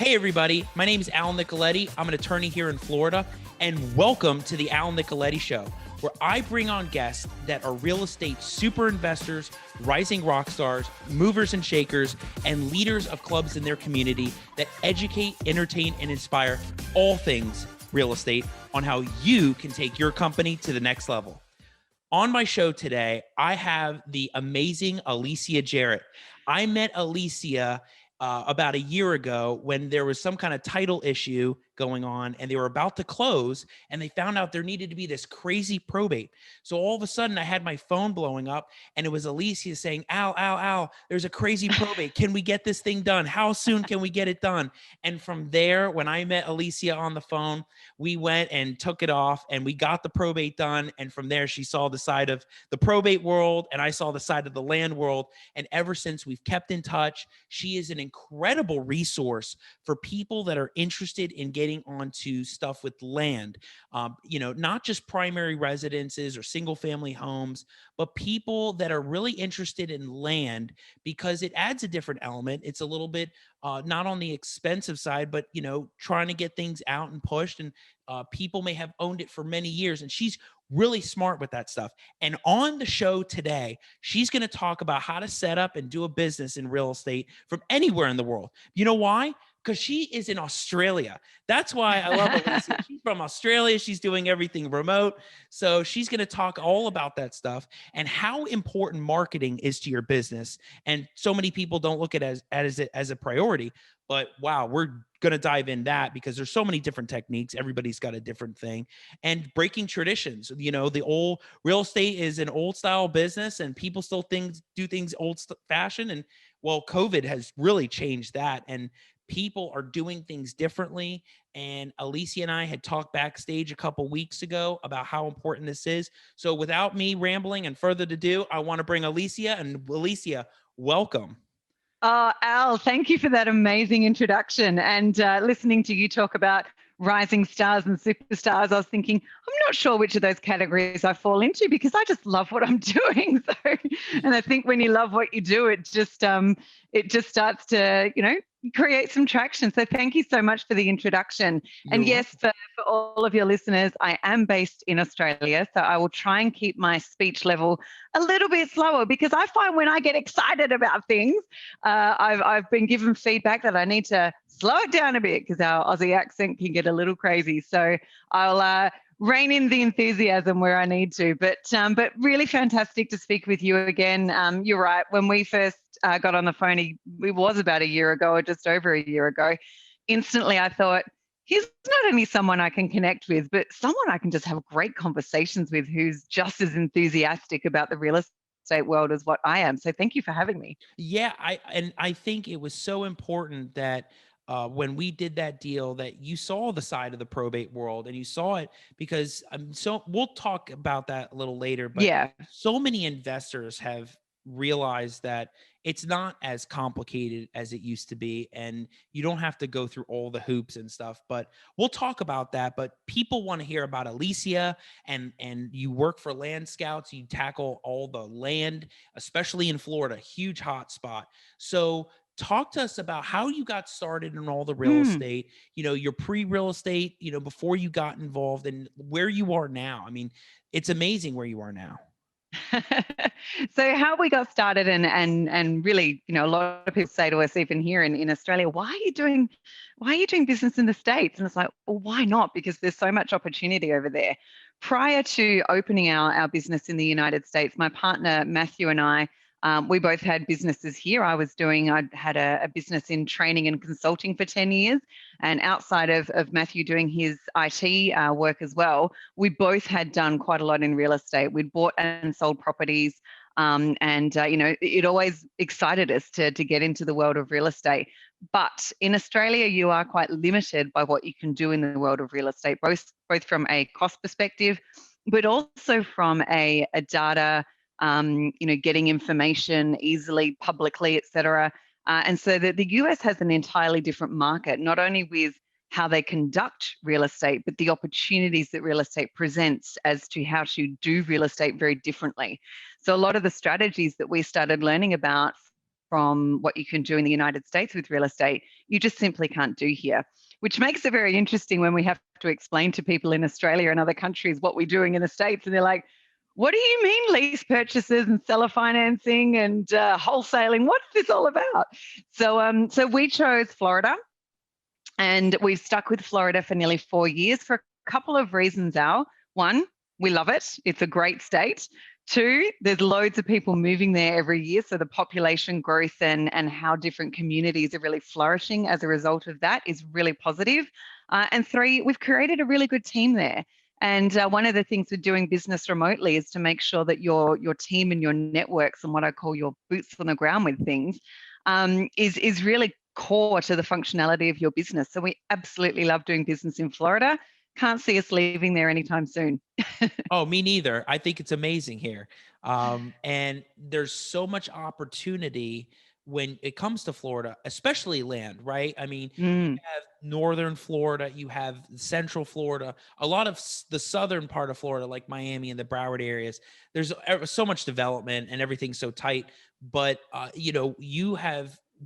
Hey everybody, my name is Al Nicoletti. I'm an attorney here in Florida, and welcome to the Al Nicoletti Show, where I bring on guests that are real estate super investors, rising rock stars, movers and shakers, and leaders of clubs in their community that educate, entertain, and inspire all things real estate on how you can take your company to the next level. On my show today, I have the amazing Alicia Jarrett. I met Alicia about a year ago when there was some kind of title issue going on and they were about to close and they found out there needed to be this crazy probate. So all of a sudden I had my phone blowing up and it was Alicia saying, Al, there's a crazy probate. Can we get this thing done? How soon can we get it done? And from there, when I met Alicia on the phone, we went and took it off and we got the probate done. And from there, she saw the side of the probate world and I saw the side of the land world. And ever since, we've kept in touch. She is an incredible resource for people that are interested in getting onto stuff with land, not just primary residences or single family homes, but people that are really interested in land because it adds a different element. It's a little bit not on the expensive side, but, trying to get things out and pushed. And people may have owned it for many years. And she's really smart with that stuff. And on the show today, she's going to talk about how to set up and do a business in real estate from anywhere in the world. You know why? Because she is in Australia. That's why I love Alicia. She's from Australia. She's doing everything remote. So she's going to talk all about that stuff and how important marketing is to your business. And so many people don't look at it as a priority. But wow, we're going to dive in that because there's so many different techniques. Everybody's got a different thing. And breaking traditions. The old real estate is an old style business and people still do things old fashioned. And well, COVID has really changed that. And people are doing things differently. And Alicia and I had talked backstage a couple weeks ago about how important this is. So without me rambling and further ado, I want to bring Alicia. And Alicia, welcome. Oh, Al, thank you for that amazing introduction. And listening to you talk about rising stars and superstars, I was thinking, I'm not sure which of those categories I fall into because I just love what I'm doing. And I think when you love what you do, it just starts to, create some traction. So thank you so much for the introduction. You're yes, for all of your listeners, I am based in Australia. So I will try and keep my speech level a little bit slower because I find when I get excited about things, I've been given feedback that I need to slow it down a bit because our Aussie accent can get a little crazy. So I'll rein in the enthusiasm where I need to. But really fantastic to speak with you again. You're right. When we first got on the phone, it was about a year ago or just over a year ago. Instantly, I thought, he's not only someone I can connect with, but someone I can just have great conversations with who's just as enthusiastic about the real estate world as what I am. So thank you for having me. Yeah, I think it was so important that when we did that deal that you saw the side of the probate world and you saw it because so we'll talk about that a little later, but Yeah. so many investors have realized that it's not as complicated as it used to be and you don't have to go through all the hoops and stuff, but we'll talk about that. But people want to hear about Alicia and you work for Land Scouts, you tackle all the land, especially in Florida, huge hot spot. So talk to us about how you got started in all the real estate, your pre-real estate, before you got involved and where you are now. I mean, it's amazing where you are now. So how we got started and really, a lot of people say to us, even here in Australia, why are you doing business in the States? And it's like, well, why not? Because there's so much opportunity over there. Prior to opening our business in the United States, my partner, Matthew, and I, we both had businesses here. I had a business in training and consulting for 10 years. And outside of Matthew doing his IT work as well, we both had done quite a lot in real estate. We'd bought and sold properties. It always excited us to get into the world of real estate. But in Australia, you are quite limited by what you can do in the world of real estate, both from a cost perspective, but also from a data getting information easily, publicly, et cetera. And so the US has an entirely different market, not only with how they conduct real estate, but the opportunities that real estate presents as to how to do real estate very differently. So a lot of the strategies that we started learning about from what you can do in the United States with real estate, you just simply can't do here, which makes it very interesting when we have to explain to people in Australia and other countries what we're doing in the States. And they're like, what do you mean lease purchases and seller financing and wholesaling? What's this all about? So we chose Florida, and we've stuck with Florida for nearly 4 years for a couple of reasons, Al. One, we love it. It's a great state. Two, there's loads of people moving there every year. So the population growth and how different communities are really flourishing as a result of that is really positive. And three, we've created a really good team there. And one of the things with doing business remotely is to make sure that your team and your networks and what I call your boots on the ground with things is really core to the functionality of your business. So we absolutely love doing business in Florida. Can't see us leaving there anytime soon. Oh, me neither. I think it's amazing here. And there's so much opportunity when it comes to Florida, especially land, right? I mean, you have northern Florida, you have central Florida, a lot of the southern part of Florida, like Miami and the Broward areas. There's so much development and everything's so tight. But,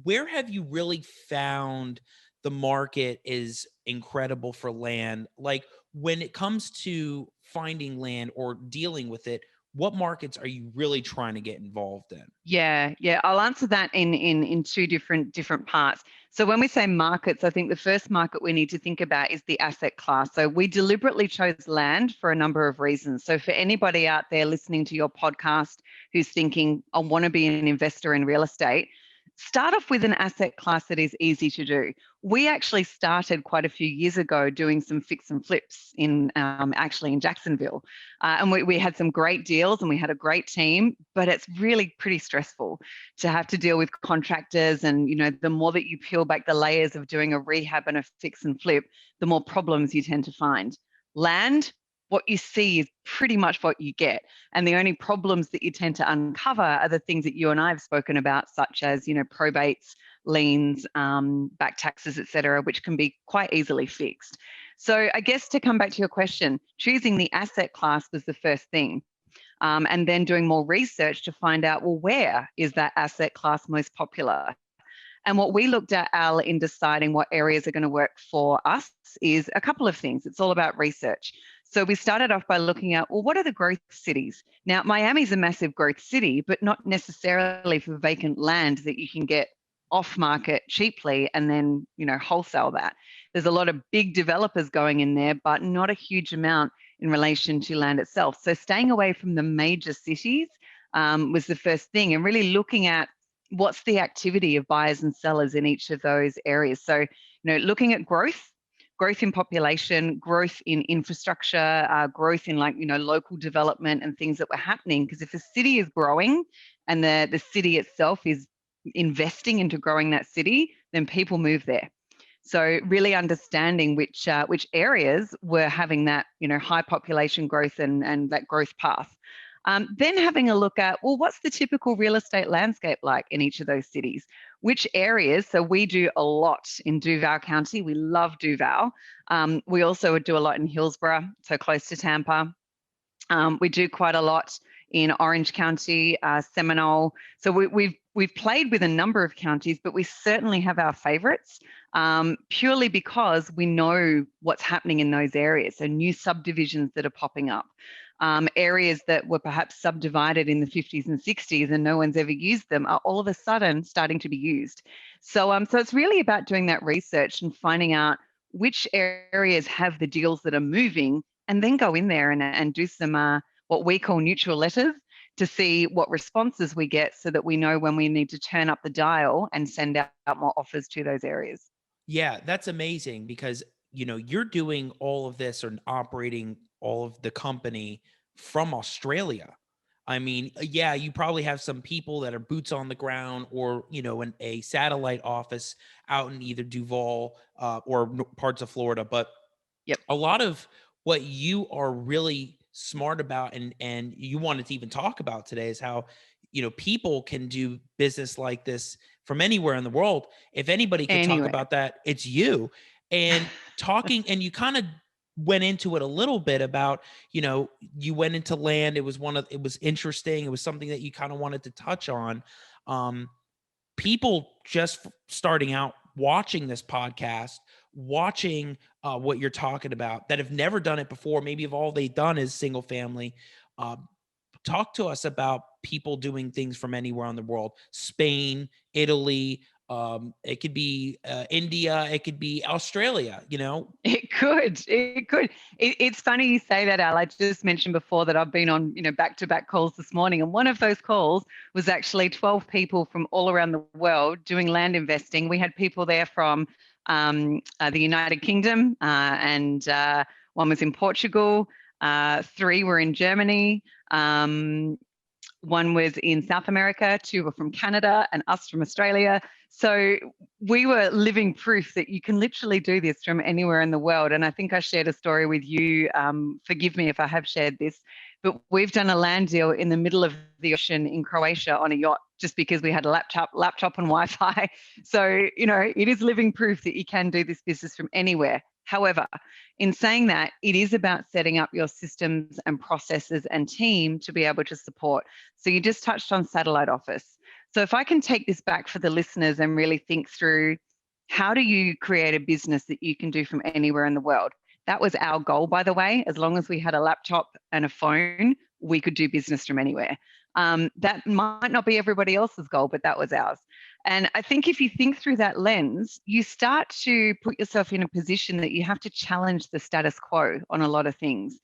where have you really found the market is incredible for land? Like, when it comes to finding land or dealing with it, what markets are you really trying to get involved in? Yeah. I'll answer that in two different parts. So when we say markets, I think the first market we need to think about is the asset class. So we deliberately chose land for a number of reasons. So for anybody out there listening to your podcast who's thinking, I want to be an investor in real estate, start off with an asset class that is easy to do. We actually started quite a few years ago doing some fix and flips in actually in Jacksonville. And we had some great deals and we had a great team, but it's really pretty stressful to have to deal with contractors. And, the more that you peel back the layers of doing a rehab and a fix and flip, the more problems you tend to find. Land, what you see is pretty much what you get. And the only problems that you tend to uncover are the things that you and I have spoken about, such as, probates, liens, back taxes, et cetera, which can be quite easily fixed. So I guess to come back to your question, choosing the asset class was the first thing. And then doing more research to find out, well, where is that asset class most popular? And what we looked at, Al, in deciding what areas are going to work for us is a couple of things. It's all about research. So we started off by looking at, well, what are the growth cities? Now, Miami's a massive growth city, but not necessarily for vacant land that you can get off market cheaply and then, wholesale that. There's a lot of big developers going in there, but not a huge amount in relation to land itself. So staying away from the major cities was the first thing, and really looking at what's the activity of buyers and sellers in each of those areas. So, looking at growth in population, growth in infrastructure, growth in local development and things that were happening. Because if a city is growing and the city itself is investing into growing that city, then people move there. So really understanding which areas were having that high population growth and that growth path. Then having a look at, well, what's the typical real estate landscape like in each of those cities? Which areas? So we do a lot in Duval County. We love Duval. We also do a lot in Hillsborough, so close to Tampa. We do quite a lot in Orange County, Seminole. So we've played with a number of counties, but we certainly have our favorites, purely because we know what's happening in those areas. So new subdivisions that are popping up. Areas that were perhaps subdivided in the 50s and 60s and no one's ever used them are all of a sudden starting to be used. So it's really about doing that research and finding out which areas have the deals that are moving, and then go in there and do some what we call neutral letters to see what responses we get, so that we know when we need to turn up the dial and send out more offers to those areas. Yeah, that's amazing because, you're doing all of this or operating all of the company from Australia. I mean, yeah, you probably have some people that are boots on the ground or, in a satellite office out in either Duval or parts of Florida. But Yep. a lot of what you are really smart about and you wanted to even talk about today is how, people can do business like this from anywhere in the world. If anybody could talk Anyway. about that, it's you. And and you kind of went into it a little bit about, you went into land. It was interesting. It was something that you kind of wanted to touch on. people just starting out watching this podcast, watching what you're talking about, that have never done it before, maybe if all they've done is single family, talk to us about people doing things from anywhere on the world. Spain, Italy, it could be India, it could be Australia, you know? It could. It's funny you say that, Al. I just mentioned before that I've been on, back-to-back calls this morning, and one of those calls was actually 12 people from all around the world doing land investing. We had people there from the United Kingdom, and one was in Portugal. 3 were in Germany. One was in South America, 2 were from Canada, and us from Australia. So we were living proof that you can literally do this from anywhere in the world. And I think I shared a story with you. Forgive me if I have shared this, but we've done a land deal in the middle of the ocean in Croatia on a yacht just because we had a laptop and Wi-Fi. So, it is living proof that you can do this business from anywhere. However, in saying that, it is about setting up your systems and processes and team to be able to support. So you just touched on satellite office. So if I can take this back for the listeners and really think through, how do you create a business that you can do from anywhere in the world? That was our goal, by the way. As long as we had a laptop and a phone, we could do business from anywhere. That might not be everybody else's goal, but that was ours. And I think if you think through that lens, you start to put yourself in a position that you have to challenge the status quo on a lot of things.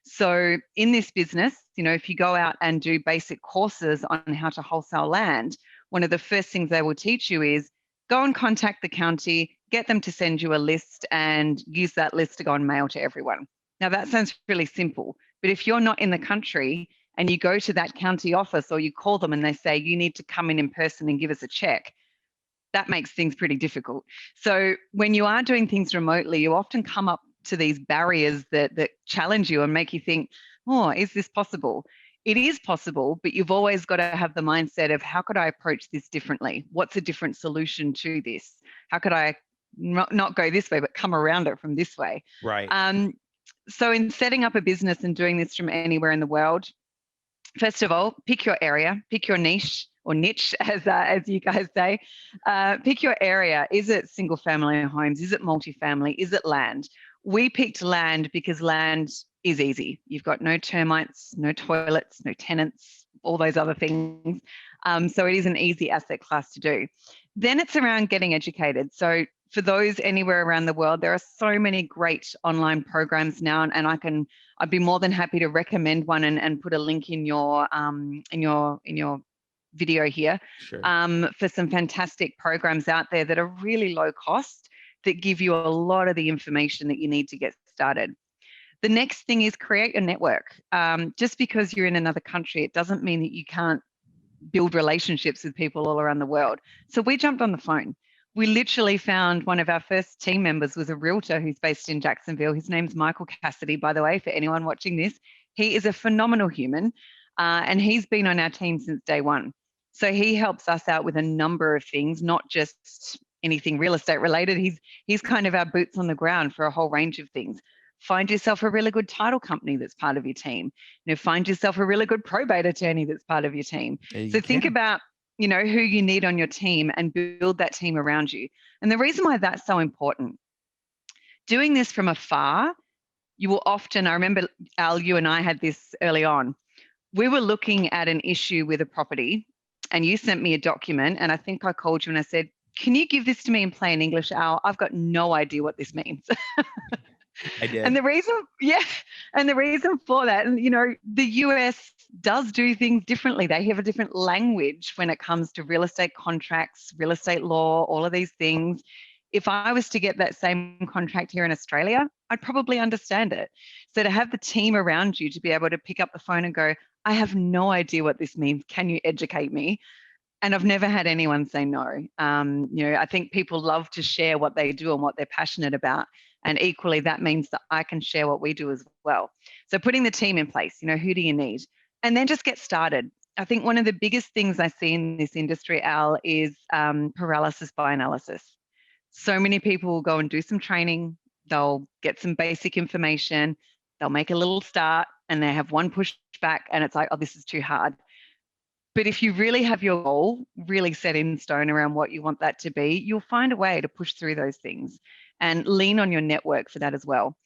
So in this business, if you go out and do basic courses on how to wholesale land, one of the first things they will teach you is go and contact the county, get them to send you a list, and use that list to go and mail to everyone. Now that sounds really simple, but if you're not in the country and you go to that county office or you call them and they say, you need to come in person and give us a check, that makes things pretty difficult. So when you are doing things remotely, you often come up to these barriers that challenge you and make you think, oh, is this possible? It is possible, but you've always got to have the mindset of, how could I approach this differently? What's a different solution to this? How could I not go this way, but come around it from this way? Right. So in setting up a business and doing this from anywhere in the world, first of all, pick your area, pick your niche, or niche, as you guys say. Pick your area. Is it single family homes? Is it multifamily? Is it land? We picked land because land is easy. You've got no termites, no toilets, no tenants, all those other things. So it is an easy asset class to do. Then it's around getting educated. So for those anywhere around the world, there are so many great online programs now, and I'd be more than happy to recommend one and put a link in your video here. Sure. For some fantastic programs out there that are really low cost, that give you a lot of the information that you need to get started. The next thing is create a network. Just because you're in another country, it doesn't mean that you can't build relationships with people all around the world. So we jumped on the phone. We literally found one of our first team members was a realtor who's based in Jacksonville. His name's Michael Cassidy, by the way, for anyone watching this. He is a phenomenal human, and he's been on our team since day one. So he helps us out with a number of things, not just anything real estate related. He's kind of our boots on the ground for a whole range of things. Find yourself a really good title company that's part of your team. Find yourself a really good probate attorney that's part of your team. So think about who you need on your team and build that team around you. And the reason why that's so important, doing this from afar, you will often, I remember, Al, you and I had this early on. We were looking at an issue with a property and you sent me a document, and I think I called you and I said, can you give this to me in plain English, Al? I've got no idea what this means. I did. And the reason for that, and the US does do things differently. They have a different language when it comes to real estate contracts, real estate law, all of these things. If I was to get that same contract here in Australia, I'd probably understand it. So to have the team around you to be able to pick up the phone and go, I have no idea what this means. Can you educate me? And I've never had anyone say no. I think people love to share what they do and what they're passionate about. And equally, that means that I can share what we do as well. So putting the team in place, who do you need? And then just get started. I think one of the biggest things I see in this industry, Al, is paralysis by analysis. So many people will go and do some training. They'll get some basic information. They'll make a little start and they have one pushback and it's like, oh, this is too hard. But if you really have your goal really set in stone around what you want that to be, you'll find a way to push through those things and lean on your network for that as well.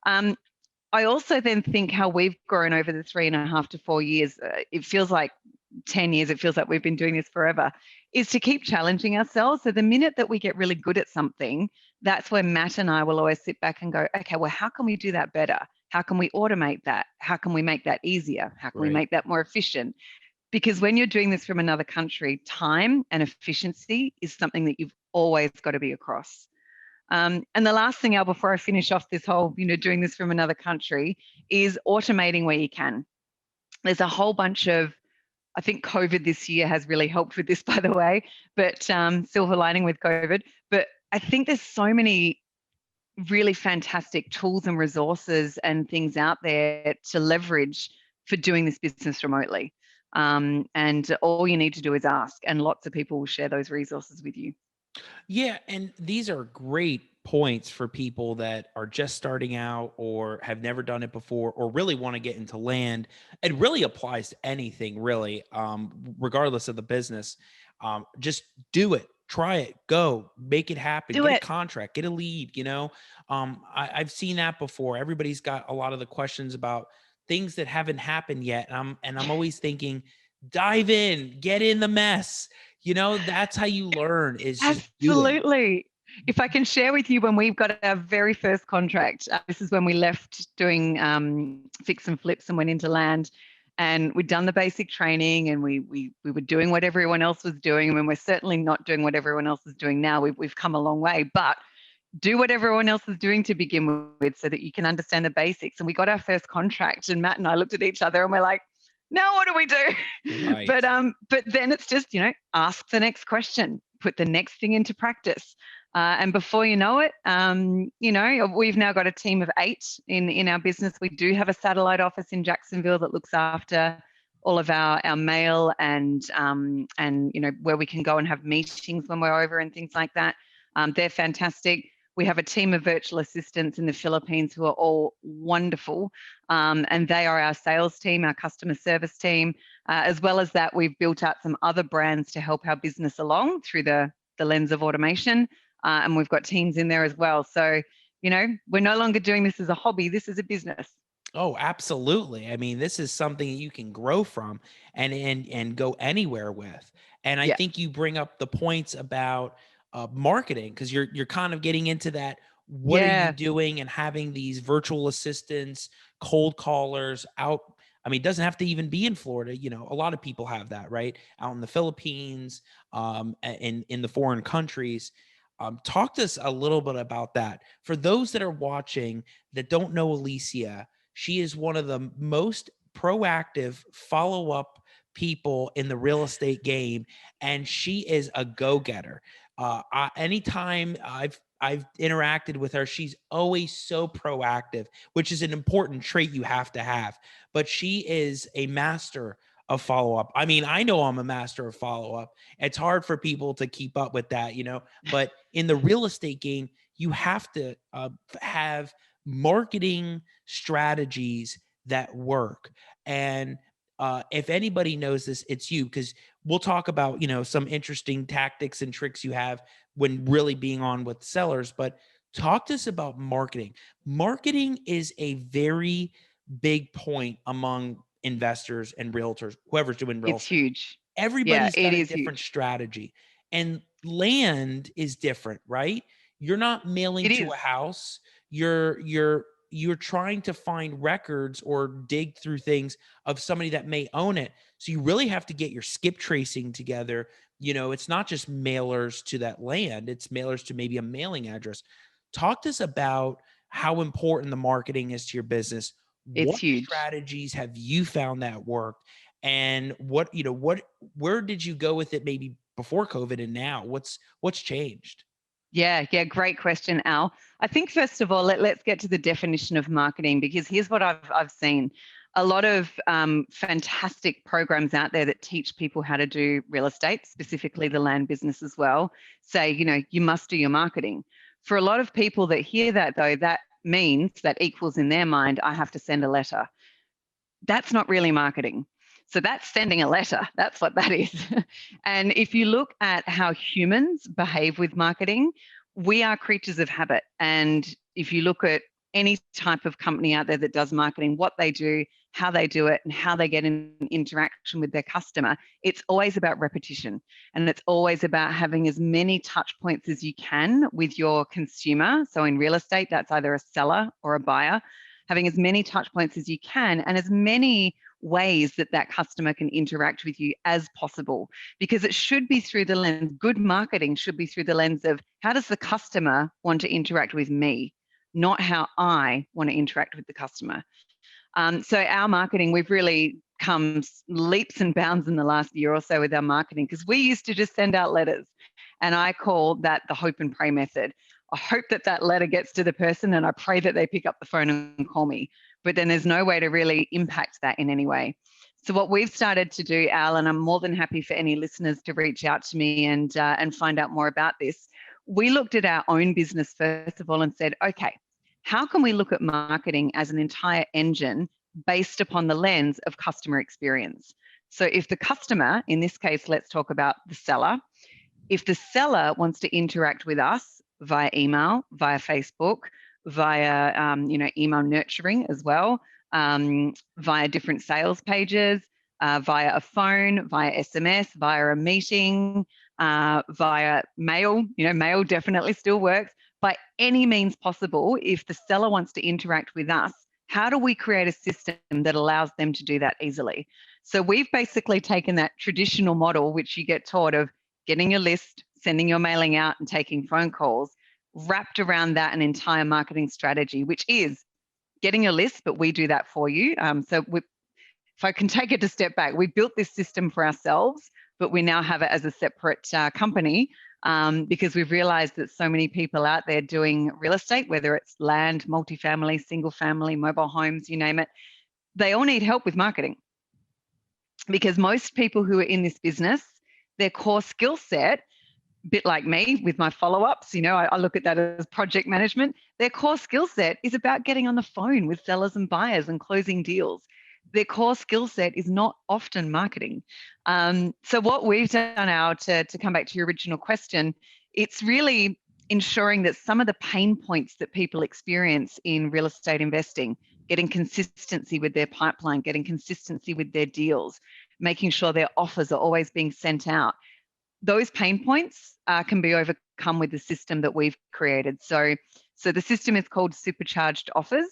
I also then think how we've grown over the 3.5 to 4 years, it feels like 10 years, it feels like we've been doing this forever, is to keep challenging ourselves. So the minute that we get really good at something, that's where Matt and I will always sit back and go, okay, well, how can we do that better? How can we automate that? How can we make that easier? How can we make that more efficient? Because when you're doing this from another country, time and efficiency is something that you've always got to be across. And the last thing, Al, before I finish off this whole, doing this from another country, is automating where you can. There's a whole bunch of, I think COVID this year has really helped with this, by the way, but silver lining with COVID. But I think there's so many really fantastic tools and resources and things out there to leverage for doing this business remotely. And all you need to do is ask, and lots of people will share those resources with you. Yeah, and these are great points for people that are just starting out or have never done it before or really want to get into land. It really applies to anything, really, regardless of the business. Just do it, try it, go, make it happen, Do get a it. contract, get a lead. I've seen that before. Everybody's got a lot of the questions about things that haven't happened yet, and I'm always thinking, dive in, get in the mess. That's how you learn, is just doing. Absolutely. If I can share with you when we've got our very first contract, this is when we left doing fix and flips and went into land, and we'd done the basic training, and we were doing what everyone else was doing. I mean, we're certainly not doing what everyone else is doing now. We've come a long way, but do what everyone else is doing to begin with so that you can understand the basics. And we got our first contract, and Matt and I looked at each other and we're like, now what do we do? Right. But then it's just, ask the next question, put the next thing into practice. And before you know it, we've now got a team of 8 in our business. We do have a satellite office in Jacksonville that looks after all of our mail and where we can go and have meetings when we're over and things like that. They're fantastic. We have a team of virtual assistants in the Philippines who are all wonderful. And they are our sales team, our customer service team. As well as that, we've built out some other brands to help our business along through the lens of automation. And we've got teams in there as well. So, we're no longer doing this as a hobby. This is a business. Oh, absolutely. I mean, this is something that you can grow from and go anywhere with. And I think you bring up the points about marketing, because you're kind of getting into that. What are you doing, and having these virtual assistants, cold callers out? I mean, it doesn't have to even be in Florida. A lot of people have that, right? Out in the Philippines, in the foreign countries. Talk to us a little bit about that. For those that are watching that don't know Alicia, she is one of the most proactive follow-up people in the real estate game, and she is a go-getter. Anytime I've interacted with her, she's always so proactive, which is an important trait you have to have. But she is a master of follow-up. I mean, I know I'm a master of follow-up. It's hard for people to keep up with that, but in the real estate game, you have to have marketing strategies that work. And if anybody knows this, it's you, because we'll talk about, some interesting tactics and tricks you have when really being on with sellers. But talk to us about marketing. Marketing is a very big point among investors and realtors, whoever's doing real It's estate. huge. Everybody's got a is different huge. strategy, and land is different, right? You're not mailing It to is. a house. You're trying to find records or dig through things of somebody that may own it. So you really have to get your skip tracing together. It's not just mailers to that land, it's mailers to maybe a mailing address. Talk to us about how important the marketing is to your business. It's What huge. strategies have you found that worked? And where did you go with it maybe before COVID, and now what's changed? Yeah, great question, Al. I think first of all, let's get to the definition of marketing, because here's what I've seen. A lot of fantastic programs out there that teach people how to do real estate, specifically the land business as well, say, you must do your marketing. For a lot of people that hear that, though, that means that equals in their mind, I have to send a letter. That's not really marketing. So that's sending a letter. That's what that is. And if you look at how humans behave with marketing, we are creatures of habit. And if you look at any type of company out there that does marketing, what they do, how they do it, and how they get in interaction with their customer, it's always about repetition. And it's always about having as many touch points as you can with your consumer. So in real estate, that's either a seller or a buyer, having as many touch points as you can and as many ways that that customer can interact with you as possible, because it should be through the lens, good marketing should be through the lens of how does the customer want to interact with me, not how I want to interact with the customer. So our marketing, we've really come leaps and bounds in the last year or so with our marketing, because we used to just send out letters, and I call that the hope and pray method. I hope that that letter gets to the person and I pray that they pick up the phone and call me, but then there's no way to really impact that in any way. So what we've started to do, Al, and I'm more than happy for any listeners to reach out to me and find out more about this. We looked at our own business first of all and said, okay, how can we look at marketing as an entire engine based upon the lens of customer experience? So if the customer, in this case, let's talk about the seller, if the seller wants to interact with us via email, via Facebook, via email nurturing as well, via different sales pages, via a phone, via SMS, via a meeting, via mail, mail definitely still works. By any means possible, if the seller wants to interact with us, how do we create a system that allows them to do that easily? So we've basically taken that traditional model, which you get taught of getting your list, sending your mailing out and taking phone calls, wrapped around that an entire marketing strategy, which is getting your list, but we do that for you. If I can take it a step back, we built this system for ourselves, but we now have it as a separate company because we've realized that so many people out there doing real estate, whether it's land, multifamily, single family, mobile homes, you name it, they all need help with marketing. Because most people who are in this business, their core skill set, a bit like me with my follow-ups, I look at that as project management. Their core skill set is about getting on the phone with sellers and buyers and closing deals. Their core skill set is not often marketing. So what we've done now, to come back to your original question, it's really ensuring that some of the pain points that people experience in real estate investing, getting consistency with their pipeline, getting consistency with their deals, making sure their offers are always being sent out, those pain points can be overcome with the system that we've created. So the system is called Supercharged Offers.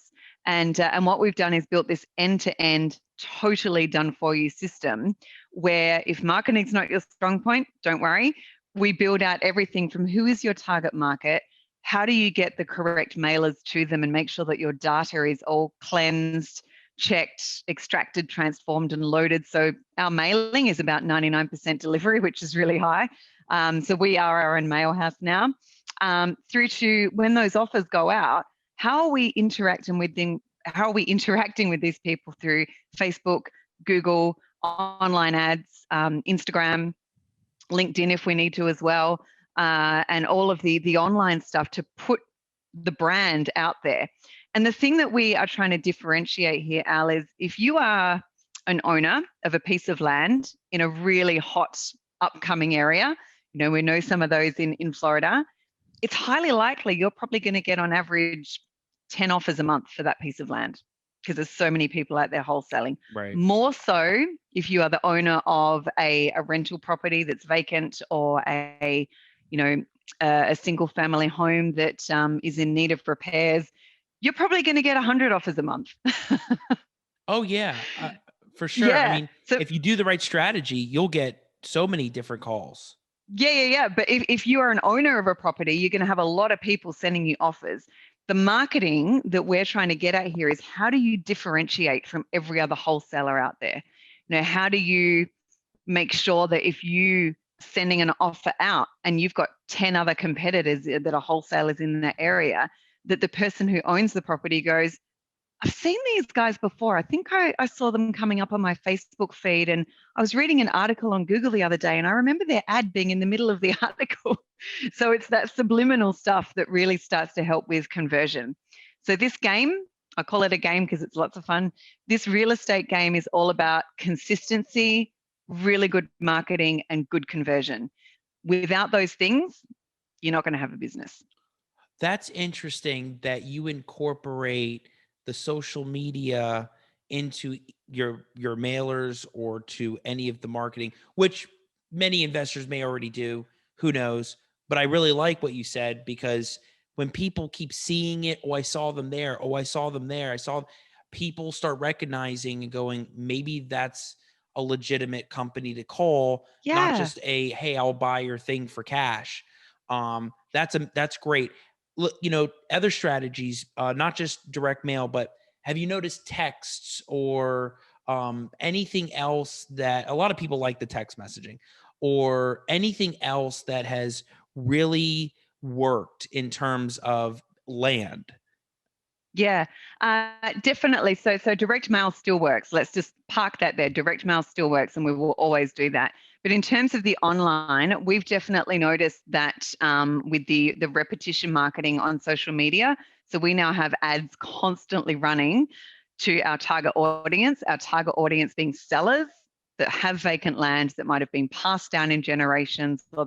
And what we've done is built this end-to-end, totally done-for-you system where if marketing's not your strong point, don't worry. We build out everything from who is your target market, how do you get the correct mailers to them and make sure that your data is all cleansed, checked, extracted, transformed, and loaded. So our mailing is about 99% delivery, which is really high. So we are our own mail house now. Through to when those offers go out, how are we interacting with them? How are we interacting with these people through Facebook, Google, online ads, Instagram, LinkedIn if we need to as well, and all of the online stuff to put the brand out there. And the thing that we are trying to differentiate here, Al, is if you are an owner of a piece of land in a really hot upcoming area, we know some of those in Florida, it's highly likely you're probably going to get on average 10 offers a month for that piece of land because there's so many people out there wholesaling. Right. More so if you are the owner of a rental property that's vacant or a single family home that is in need of repairs, you're probably going to get 100 offers a month. Oh, yeah, for sure. Yeah. I mean, if you do the right strategy, you'll get so many different calls. Yeah. But if you are an owner of a property, you're going to have a lot of people sending you offers. The marketing that we're trying to get at here is how do you differentiate from every other wholesaler out there? How do you make sure that if you sending an offer out and you've got 10 other competitors that are wholesalers in that area, that the person who owns the property goes, I've seen these guys before. I think I saw them coming up on my Facebook feed, and I was reading an article on Google the other day and I remember their ad being in the middle of the article. So it's that subliminal stuff that really starts to help with conversion. So this game I call it a game because it's lots of fun. This real estate game is all about consistency, really good marketing, and good conversion. Without those things, you're not going to have a business. That's interesting that you incorporate the social media into your mailers or to any of the marketing, which many investors may already do. Who knows? But I really like what you said, because when people keep seeing it, oh, I saw them there. Oh, I saw them there. I saw people start recognizing and going, maybe that's a legitimate company to call, not Yeah. just a, hey, I'll buy your thing for cash. That's great. Look, other strategies, not just direct mail, but have you noticed texts or anything else that a lot of people like the text messaging, or anything else that has really worked in terms of land? Yeah, definitely. So direct mail still works. Let's just park that there. Direct mail still works, and we will always do that. But in terms of the online, we've definitely noticed that with the repetition marketing on social media. So we now have ads constantly running to our target audience. Our target audience being sellers that have vacant land that might have been passed down in generations, or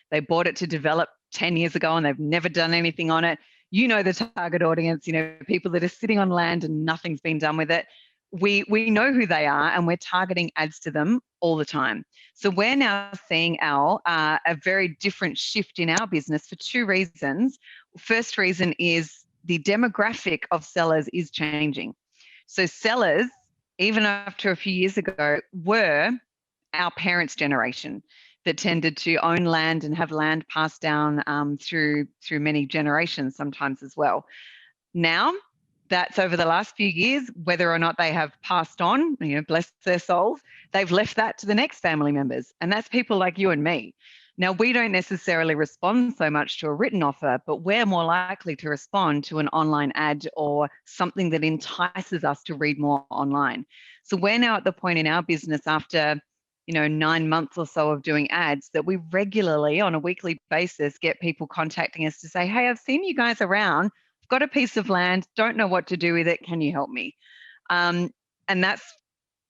they bought it to develop 10 years ago and they've never done anything on it. The target audience, people that are sitting on land and nothing's been done with it. We know who they are, and we're targeting ads to them all the time. So we're now seeing a very different shift in our business for two reasons. First reason is the demographic of sellers is changing. So sellers, even after a few years ago, were our parents' generation that tended to own land and have land passed down through many generations sometimes as well. Now, that's over the last few years, whether or not they have passed on, bless their souls, they've left that to the next family members. And that's people like you and me. Now, we don't necessarily respond so much to a written offer, but we're more likely to respond to an online ad or something that entices us to read more online. So we're now at the point in our business after 9 months or so of doing ads that we regularly on a weekly basis get people contacting us to say, hey, I've seen you guys around. I've got a piece of land, don't know what to do with it. Can you help me? And that's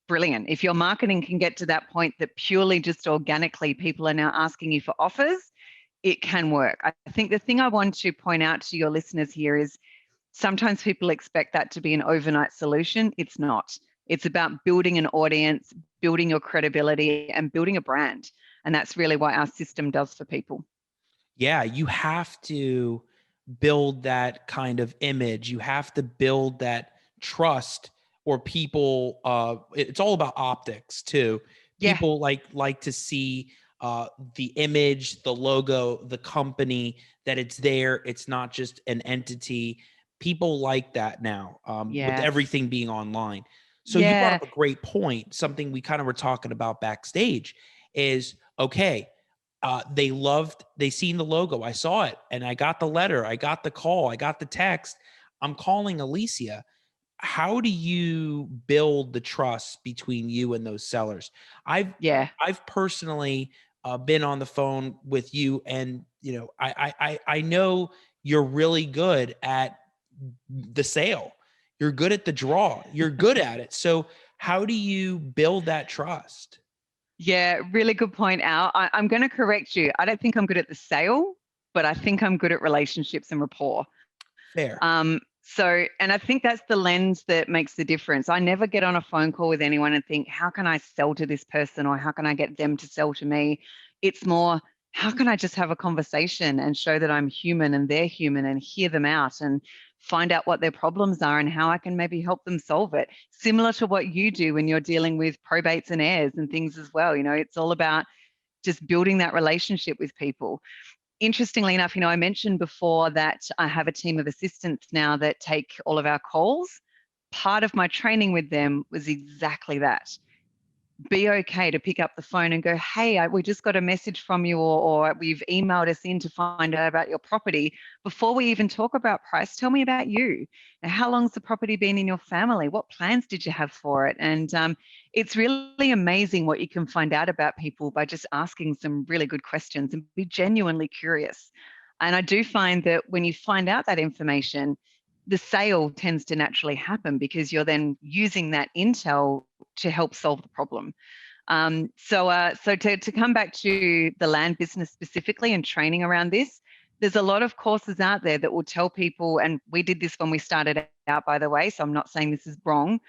brilliant. If your marketing can get to that point that purely just organically people are now asking you for offers, it can work. I think the thing I want to point out to your listeners here is sometimes people expect that to be an overnight solution. It's not. It's about building an audience, building your credibility, and building a brand. And that's really what our system does for people. Yeah, you have to build that kind of image. You have to build that trust, or people, it's all about optics too. Yeah. People like to see the image, the logo, the company, that it's there. It's not just an entity. People like that now, with Yes. everything being online. So you brought Yeah. up a great point. Something we kind of were talking about backstage is, okay, they seen the logo. I saw it and I got the letter. I got the call. I got the text. I'm calling Alicia. How do you build the trust between you and those sellers? I've Yeah. I've personally been on the phone with you, and I know you're really good at the sale. You're good at the draw. You're good at it. So how do you build that trust? Yeah. Really good point, Al. I'm going to correct you. I don't think I'm good at the sale, but I think I'm good at relationships and rapport. Fair. And I think that's the lens that makes the difference. I never get on a phone call with anyone and think, how can I sell to this person, or how can I get them to sell to me? It's more, how can I just have a conversation and show that I'm human and they're human, and hear them out and find out what their problems are and how I can maybe help them solve it. Similar to what you do when you're dealing with probates and heirs and things as well. It's all about just building that relationship with people. Interestingly enough, I mentioned before that I have a team of assistants now that take all of our calls. Part of my training with them was exactly that. Be okay to pick up the phone and go, hey, we just got a message from you, or we've emailed us in to find out about your property. Before we even talk about price, tell me about you. Now, how long's the property been in your family? What plans did you have for it? And it's really amazing what you can find out about people by just asking some really good questions and be genuinely curious. And I do find that when you find out that information, the sale tends to naturally happen because you're then using that intel to help solve the problem. So to come back to the land business specifically and training around this, there's a lot of courses out there that will tell people, and we did this when we started out, by the way, so I'm not saying this is wrong.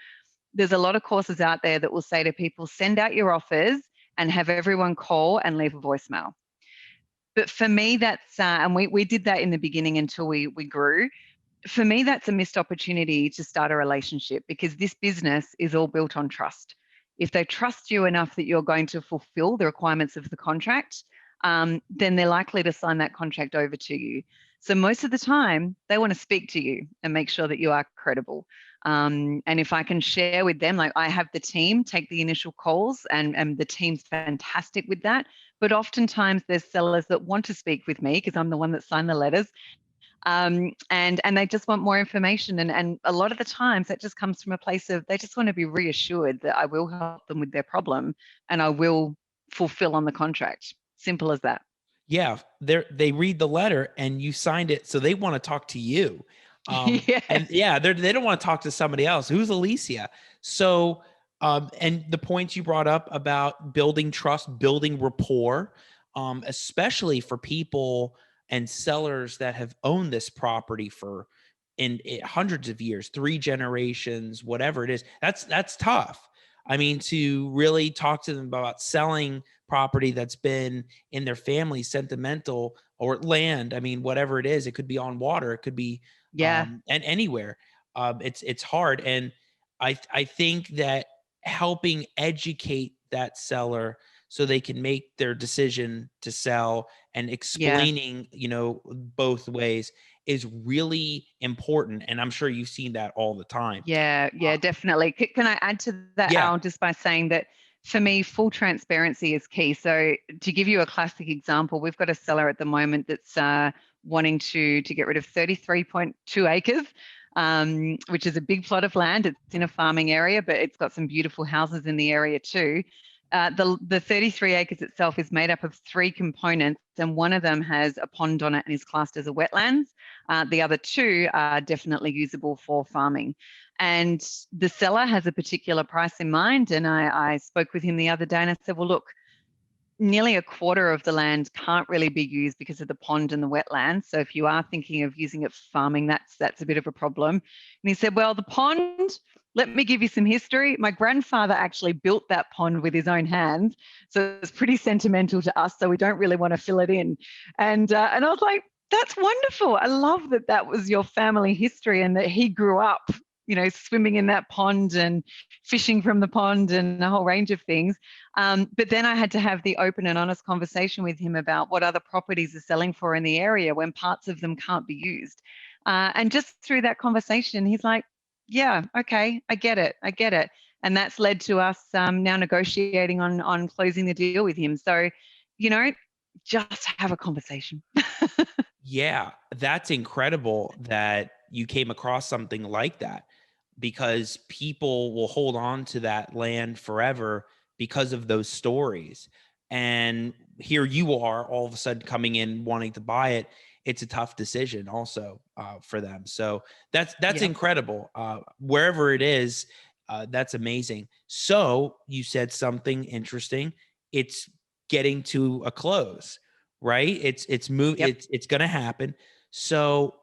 There's a lot of courses out there that will say to people, send out your offers and have everyone call and leave a voicemail. But for me, that's, and we did that in the beginning until we grew. For me, that's a missed opportunity to start a relationship, because this business is all built on trust. If they trust you enough that you're going to fulfill the requirements of the contract, then they're likely to sign that contract over to you. So most of the time, they want to speak to you and make sure that you are credible. And if I can share with them, like I have the team take the initial calls, and the team's fantastic with that. But oftentimes there's sellers that want to speak with me because I'm the one that signed the letters. And they just want more information. And a lot of the times that just comes from a place of they just want to be reassured that I will help them with their problem and I will fulfill on the contract. Simple as that. Yeah, they read the letter and you signed it, so they want to talk to you. Yes. And yeah, they don't want to talk to somebody else. Who's Alicia? So, and the points you brought up about building trust, building rapport, especially for people and sellers that have owned this property for in hundreds of years, 3 generations, whatever it is. That's tough. I mean, to really talk to them about selling property that's been in their family, sentimental, or land. I mean, whatever it is, it could be on water, it could be Yeah. and anywhere. It's hard, and I think that helping educate that seller so they can make their decision to sell and Yeah. explaining, both ways is really important. And I'm sure you've seen that all the time. Yeah, Uh, definitely. Can I add to that, yeah. Al, just by saying that for me, full transparency is key. So to give you a classic example, we've got a seller at the moment that's wanting to get rid of 33.2 acres, which is a big plot of land. It's in a farming area, but it's got some beautiful houses in the area too. The 33 acres itself is made up of 3 components, and one of them has a pond on it and is classed as a wetlands. The other 2 are definitely usable for farming. And the seller has a particular price in mind. And I spoke with him the other day and I said, well, look, nearly a quarter of the land can't really be used because of the pond and the wetlands. So if you are thinking of using it for farming, that's a bit of a problem. And he said, well, the pond, let me give you some history. My grandfather actually built that pond with his own hands. So it's pretty sentimental to us. So we don't really want to fill it in. And I was like, that's wonderful. I love that that was your family history and that he grew up, swimming in that pond and fishing from the pond and a whole range of things. But then I had to have the open and honest conversation with him about what other properties are selling for in the area when parts of them can't be used. And just through that conversation, he's like, yeah, okay, I get it. And that's led to us now negotiating on closing the deal with him. So, just have a conversation. Yeah, that's incredible that you came across something like that, because people will hold on to that land forever because of those stories. And here you are all of a sudden coming in wanting to buy it. It's a tough decision also for them. So that's Yep. incredible. Wherever it is, that's amazing. So you said something interesting. It's getting to a close, right? It's Yep. it's going to happen. So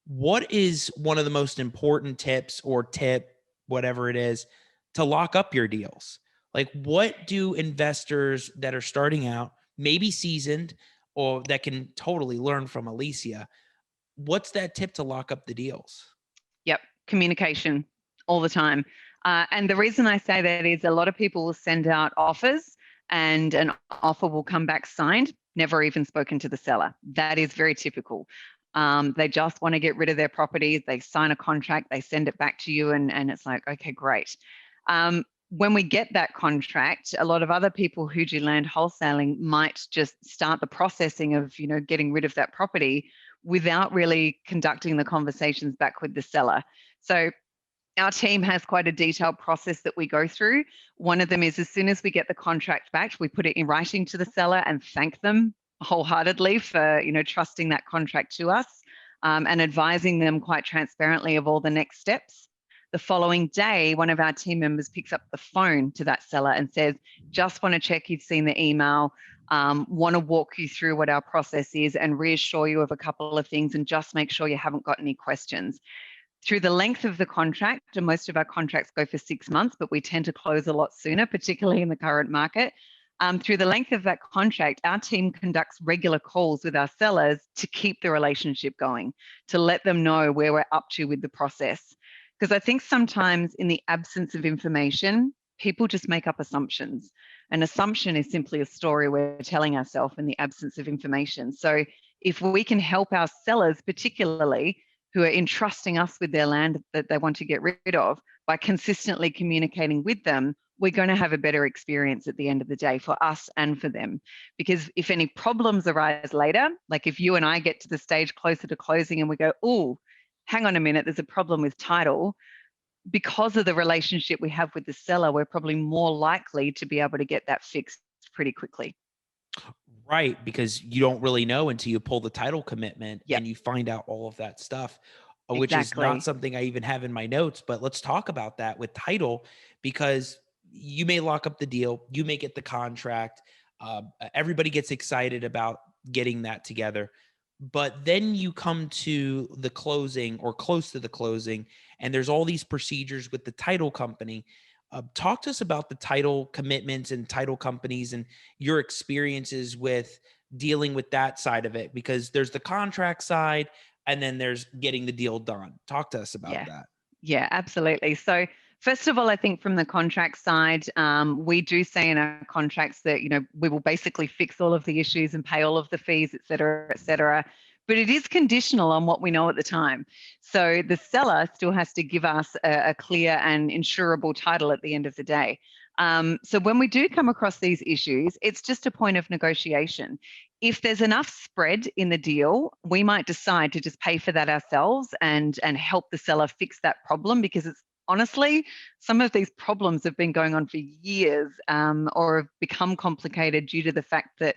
what is one of the most important tips or tip, whatever it is, to lock up your deals? Like, what do investors that are starting out, maybe seasoned, or that can totally learn from Alicia, what's that tip to lock up the deals? Yep. Communication all the time. And the reason I say that is a lot of people will send out offers and an offer will come back signed, never even spoken to the seller. That is very typical. They just want to get rid of their properties. They sign a contract, they send it back to you, and it's like, okay, great. When we get that contract, a lot of other people who do land wholesaling might just start the processing of, getting rid of that property without really conducting the conversations back with the seller. So our team has quite a detailed process that we go through. One of them is as soon as we get the contract back, we put it in writing to the seller and thank them wholeheartedly for, trusting that contract to us. and advising them quite transparently of all the next steps. The following day, one of our team members picks up the phone to that seller and says, just want to check you've seen the email, want to walk you through what our process is and reassure you of a couple of things and just make sure you haven't got any questions. Through the length of the contract, and most of our contracts go for 6 months, but we tend to close a lot sooner, particularly in the current market. Through the length of that contract, our team conducts regular calls with our sellers to keep the relationship going, to let them know where we're up to with the process. Because I think sometimes in the absence of information, people just make up assumptions. An assumption is simply a story we're telling ourselves in the absence of information. So if we can help our sellers, particularly who are entrusting us with their land that they want to get rid of, by consistently communicating with them, we're going to have a better experience at the end of the day for us and for them. Because if any problems arise later, like if you and I get to the stage closer to closing and we go, oh, hang on a minute, there's a problem with title, because of the relationship we have with the seller, we're probably more likely to be able to get that fixed pretty quickly. Right, because you don't really know until you pull the title commitment and you find out all of that stuff, which is not something I even have in my notes. But let's talk about that with title, because you may lock up the deal, you may get the contract, everybody gets excited about getting that together. But then you come to the closing or close to the closing, and there's all these procedures with the title company. Talk to us about the title commitments and title companies and your experiences with dealing with that side of it, because there's the contract side and then there's getting the deal done. Talk to us about that. Yeah, absolutely. So first of all, I think from the contract side, we do say in our contracts that, we will basically fix all of the issues and pay all of the fees, et cetera, et cetera. But it is conditional on what we know at the time. So the seller still has to give us a clear and insurable title at the end of the day. So when we do come across these issues, it's just a point of negotiation. If there's enough spread in the deal, we might decide to just pay for that ourselves and help the seller fix that problem, because it's honestly, some of these problems have been going on for years, or have become complicated due to the fact that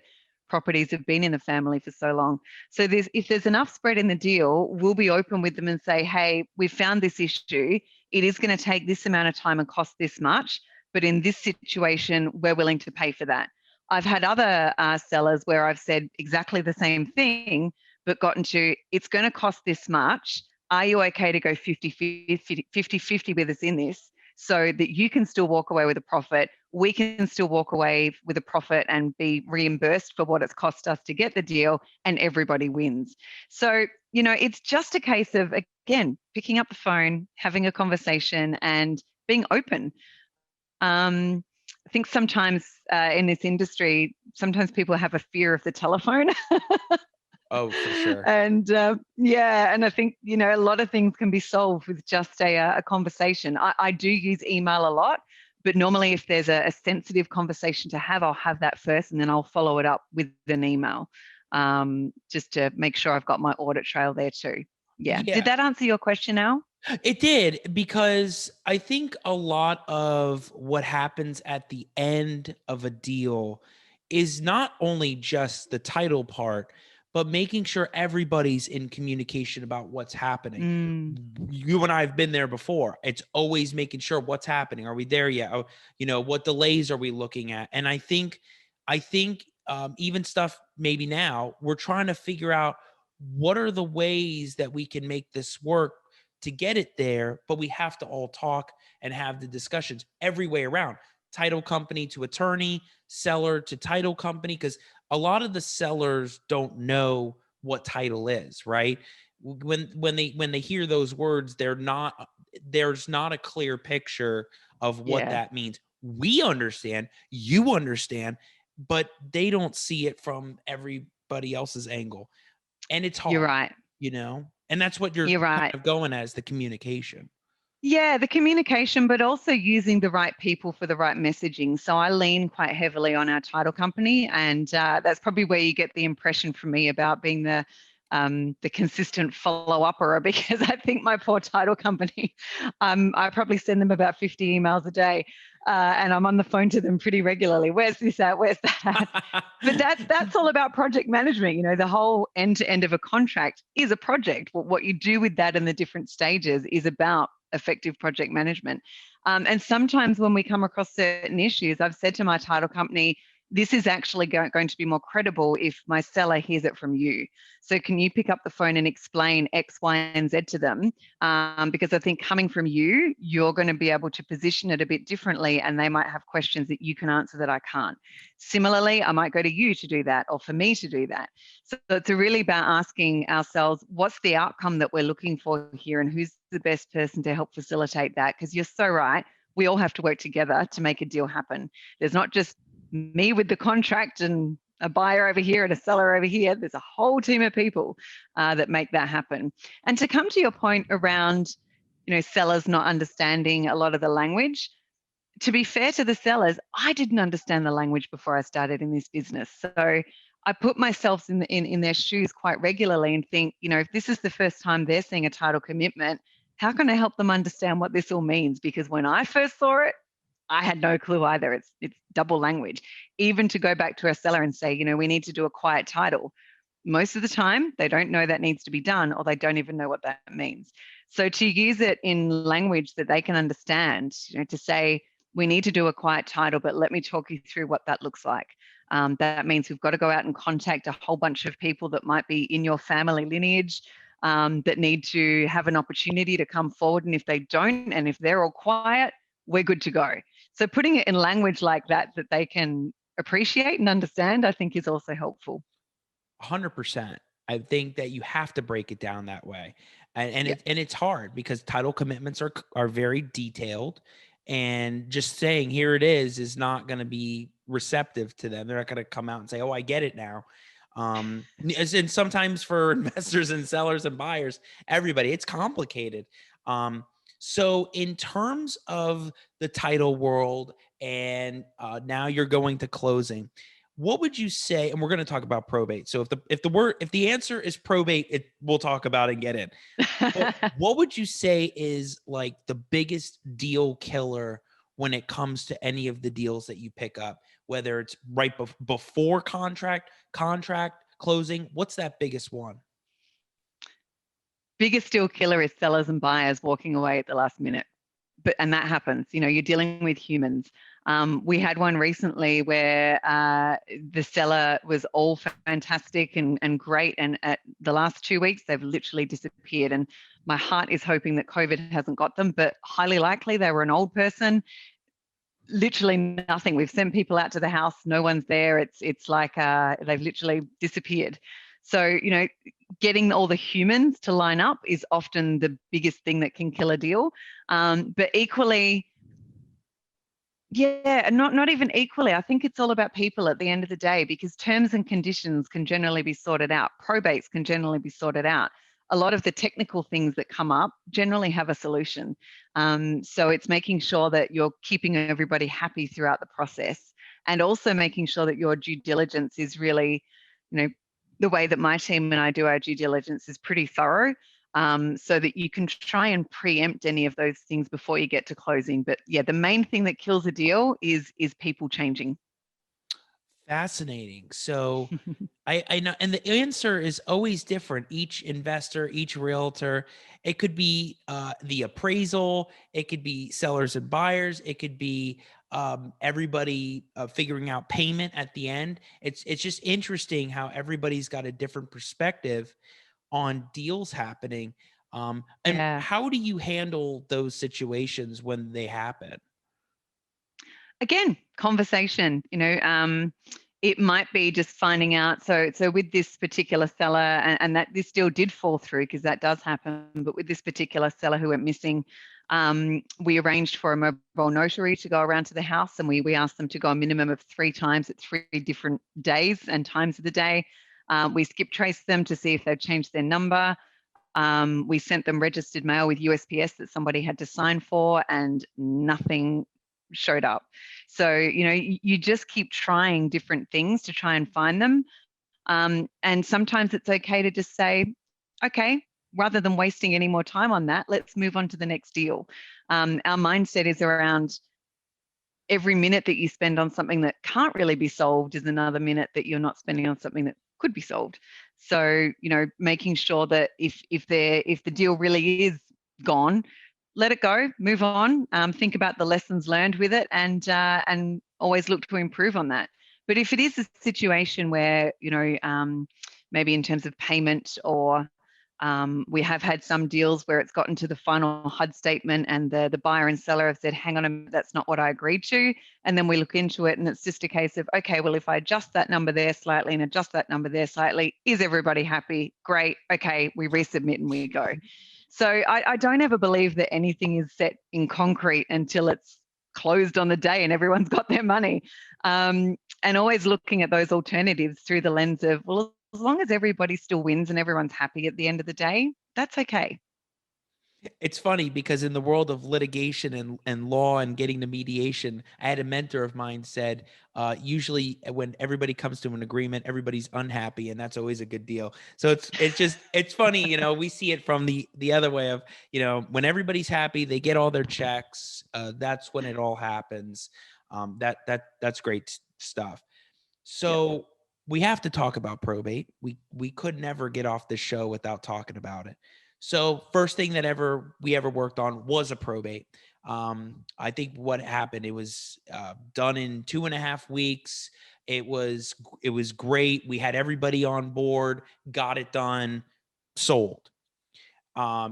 properties have been in the family for so long. So if there's enough spread in the deal, we'll be open with them and say, hey, we've found this issue. It is going to take this amount of time and cost this much, but in this situation, we're willing to pay for that. I've had other sellers where I've said exactly the same thing, but gotten to, it's going to cost this much. Are you okay to go 50-50 with us in this, so that you can still walk away with a profit? We can still walk away with a profit and be reimbursed for what it's cost us to get the deal, and everybody wins. So, it's just a case of, again, picking up the phone, having a conversation and being open. I think sometimes in this industry, sometimes people have a fear of the telephone. Oh, for sure. And and I think, a lot of things can be solved with just a conversation. I do use email a lot, but normally if there's a sensitive conversation to have, I'll have that first and then I'll follow it up with an email, just to make sure I've got my audit trail there too. Yeah. Did that answer your question, Al? It did, because I think a lot of what happens at the end of a deal is not only just the title part, but making sure everybody's in communication about what's happening. You and I have been there before. It's always making sure what's happening. Are we there yet? Oh, what delays are we looking at? And I think even stuff maybe now, we're trying to figure out what are the ways that we can make this work to get it there, but we have to all talk and have the discussions every way around. Title company to attorney, seller to title company, because a lot of the sellers don't know what title is, right? When they hear those words, there's not a clear picture of what that means. We understand, you understand, but they don't see it from everybody else's angle. And it's hard. You're right. And that's what you're kind of going as, the communication. Yeah, the communication, but also using the right people for the right messaging. So I lean quite heavily on our title company, and that's probably where you get the impression from me about being the consistent follow-upper, because I think my poor title company, I probably send them about 50 emails a day. and I'm on the phone to them pretty regularly. Where's this at? Where's that at? But that's all about project management. You know, the whole end to end of a contract is a project. What you do with that in the different stages is about effective project management. And sometimes when we come across certain issues, I've said to my title company, this is actually going to be more credible if my seller hears it from you. So can you pick up the phone and explain X, Y, and Z to them? Because I think coming from you, you're going to be able to position it a bit differently, and they might have questions that you can answer that I can't. Similarly, I might go to you to do that, or for me to do that. So it's really about asking ourselves, what's the outcome that we're looking for here, and who's the best person to help facilitate that? Because you're so right. We all have to work together to make a deal happen. There's not just me with the contract and a buyer over here and a seller over here. There's a whole team of people that make that happen. And to come to your point around, you know, sellers not understanding a lot of the language, to be fair to the sellers, I didn't understand the language before I started in this business. So I put myself in their shoes quite regularly and think, you know, if this is the first time they're seeing a title commitment, how can I help them understand what this all means? Because when I first saw it, I had no clue either. It's double language. Even to go back to a seller and say, you know, we need to do a quiet title. Most of the time, they don't know that needs to be done, or they don't even know what that means. So to use it in language that they can understand, you know, to say, we need to do a quiet title, but let me talk you through what that looks like. That means we've got to go out and contact a whole bunch of people that might be in your family lineage, that need to have an opportunity to come forward. And if they don't, and if they're all quiet, we're good to go. So putting it in language like that they can appreciate and understand, I think is also helpful. 100%. I think that you have to break it down that way. And Yeah. it's hard because title commitments are very detailed, and just saying here it is not going to be receptive to them. They're not going to come out and say, "Oh, I get it now." As in sometimes for investors and sellers and buyers, everybody, it's complicated. So in terms of the title world, and now you're going to closing, what would you say? And we're going to talk about probate. So if the answer is probate, we'll talk about it and get in. But what would you say is like the biggest deal killer when it comes to any of the deals that you pick up, whether it's right before contract, closing? What's that biggest one? Biggest deal killer is sellers and buyers walking away at the last minute. And that happens. You know, you're dealing with humans. We had one recently where the seller was all fantastic and great, and at the last 2 weeks they've literally disappeared. And my heart is hoping that COVID hasn't got them, but highly likely they were an old person. Literally nothing. We've sent people out to the house, no one's there. It's like they've literally disappeared. So, you know, getting all the humans to line up is often the biggest thing that can kill a deal. But equally, yeah, not even equally. I think it's all about people at the end of the day, because terms and conditions can generally be sorted out. Probates can generally be sorted out. A lot of the technical things that come up generally have a solution. So it's making sure that you're keeping everybody happy throughout the process, and also making sure that your due diligence is really, you know, the way that my team and I do our due diligence is pretty thorough, so that you can try and preempt any of those things before you get to closing. But yeah, the main thing that kills a deal is people changing. Fascinating. So I know, and the answer is always different. Each investor, each realtor, it could be the appraisal, it could be sellers and buyers, it could be everybody figuring out payment at the end. It's just interesting how everybody's got a different perspective on deals happening. And Yeah. how do you handle those situations when they happen? Again, conversation, you know, it might be just finding out. So with this particular seller, and that this deal did fall through, because that does happen, but with this particular seller who went missing, we arranged for a mobile notary to go around to the house, and we asked them to go a minimum of 3 times at 3 different days and times of the day. We skip traced them to see if they've changed their number. We sent them registered mail with USPS that somebody had to sign for, and nothing showed up. So, you know, you just keep trying different things to try and find them. And sometimes it's okay to just say, okay, rather than wasting any more time on that, let's move on to the next deal. Our mindset is around every minute that you spend on something that can't really be solved is another minute that you're not spending on something that could be solved. So, making sure that if the deal really is gone, let it go, move on, think about the lessons learned with it, and always look to improve on that. But if it is a situation where, maybe in terms of payment, or we have had some deals where it's gotten to the final HUD statement and the buyer and seller have said, hang on a minute, that's not what I agreed to. And then we look into it and it's just a case of, okay, well, if I adjust that number there slightly and adjust that number there slightly, is everybody happy? Great. Okay, we resubmit and we go. So I don't ever believe that anything is set in concrete until it's closed on the day and everyone's got their money. And always looking at those alternatives through the lens of, well, as long as everybody still wins and everyone's happy at the end of the day, that's okay. It's funny because in the world of litigation and law and getting to mediation, I had a mentor of mine said, usually when everybody comes to an agreement, everybody's unhappy, and that's always a good deal. So it's funny, we see it from the other way of, when everybody's happy, they get all their checks. That's when it all happens. That's great stuff. So Yep. we have to talk about probate. We could never get off this show without talking about it. So first thing that we ever worked on was a probate. I think what happened, it was done in 2.5 weeks. It was great. We had everybody on board, got it done, sold.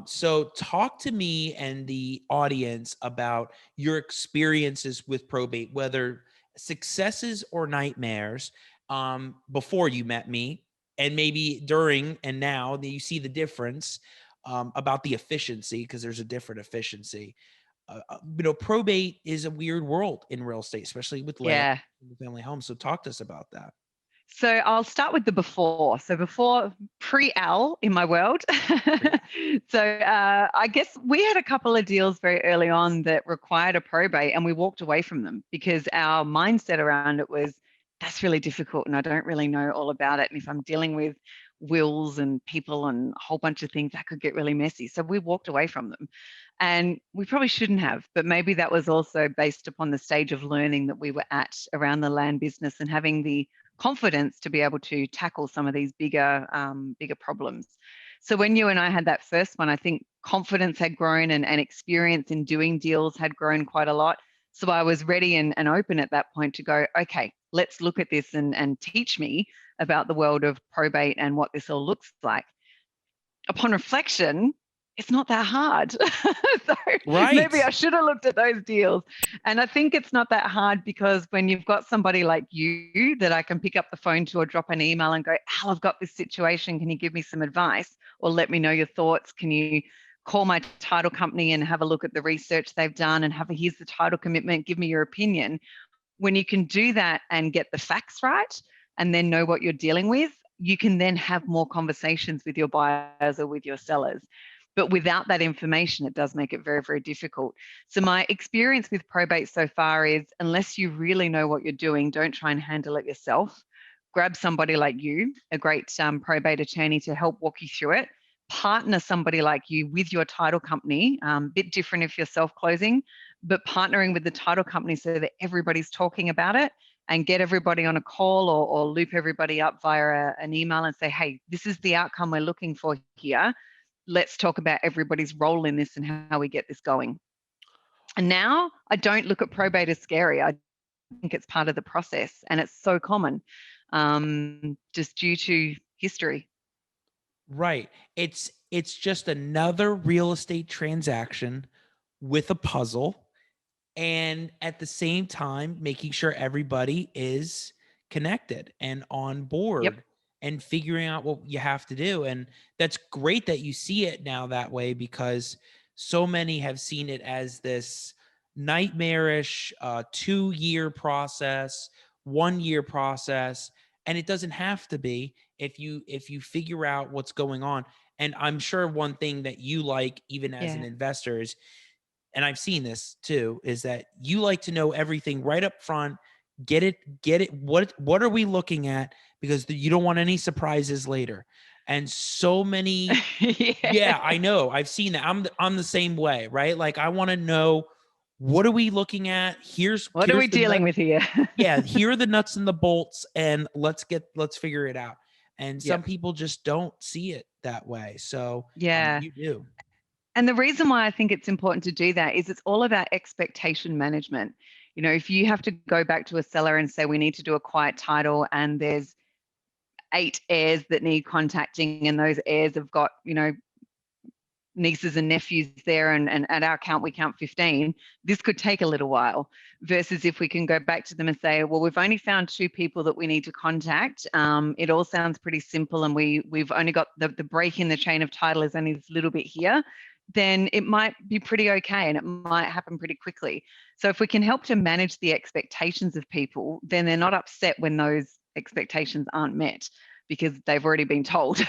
So talk to me and the audience about your experiences with probate, whether successes or nightmares, before you met me, and maybe during and now that you see the difference, about the efficiency, because there's a different efficiency. Probate is a weird world in real estate, especially with land, Yeah. family homes. So talk to us about that. So I'll start with the before. So before, pre-Al in my world. So I guess we had a couple of deals very early on that required a probate, and we walked away from them because our mindset around it was, that's really difficult and I don't really know all about it. And if I'm dealing with wills and people and a whole bunch of things, that could get really messy. So we walked away from them. And we probably shouldn't have, but maybe that was also based upon the stage of learning that we were at around the land business and having the confidence to be able to tackle some of these bigger problems. So when you and I had that first one, I think confidence had grown, and experience in doing deals had grown quite a lot. So I was ready and open at that point to go, okay, let's look at this and teach me about the world of probate and what this all looks like. Upon reflection, it's not that hard. So Right. maybe I should have looked at those deals. And I think it's not that hard because when you've got somebody like you that I can pick up the phone to or drop an email and go, Al, I've got this situation. Can you give me some advice or let me know your thoughts? Can you call my title company and have a look at the research they've done and here's the title commitment, give me your opinion. When you can do that and get the facts right and then know what you're dealing with, you can then have more conversations with your buyers or with your sellers. But without that information, it does make it very, very difficult. So my experience with probate so far is, unless you really know what you're doing, don't try and handle it yourself. Grab somebody like you, a great probate attorney, to help walk you through it. Partner somebody like you with your title company, bit different if you're self-closing, but partnering with the title company so that everybody's talking about it, and get everybody on a call or loop everybody up via an email and say, hey, this is the outcome we're looking for here. Let's talk about everybody's role in this and how we get this going. And now I don't look at probate as scary. I think it's part of the process, and it's so common, just due to history. Right. It's just another real estate transaction with a puzzle, and at the same time making sure everybody is connected and on Yep. board and figuring out what you have to do. And that's great that you see it now that way, because so many have seen it as this nightmarish 2-year process, 1-year process, and it doesn't have to be if you figure out what's going on. And I'm sure one thing that you like, even as an Yeah. investor, is, and I've seen this too, is that you like to know everything right up front. Get it. What are we looking at? Because you don't want any surprises later. And so many, Yeah. yeah, I know. I've seen that. I'm the same way, right? Like I want to know what are we looking at? What are we dealing with here? Yeah, here are the nuts and the bolts, and let's figure it out. And some Yep. people just don't see it that way. So Yeah. you do. And the reason why I think it's important to do that is it's all about expectation management. If you have to go back to a seller and say, we need to do a quiet title, and there's 8 heirs that need contacting, and those heirs have got, nieces and nephews there, and at our count, we count 15, this could take a little while. Versus if we can go back to them and say, well, we've only found 2 people that we need to contact. It all sounds pretty simple, and we've only got the break in the chain of title is only this little bit here, then it might be pretty okay, and it might happen pretty quickly. So if we can help to manage the expectations of people, then they're not upset when those expectations aren't met because they've already been told.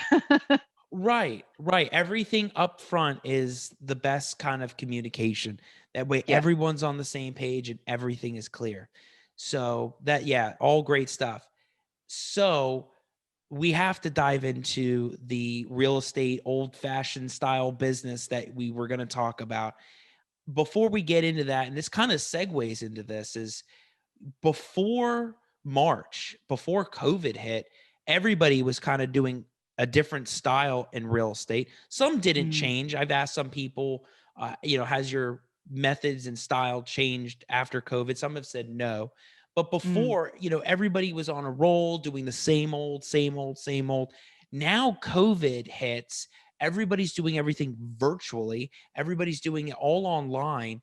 Right, right. Everything up front is the best kind of communication. That way Yeah. everyone's on the same page and everything is clear. So that, yeah, all great stuff. So we have to dive into the real estate old fashioned style business that we were going to talk about. Before we get into that, and this kind of segues into this, is before March, before COVID hit, everybody was kind of doing a different style in real estate. Some didn't Mm, change. I've asked some people, has your methods and style changed after COVID? Some have said no. But mm, before, everybody was on a roll doing the same old, same old, same old. Now COVID hits, everybody's doing everything virtually, everybody's doing it all online.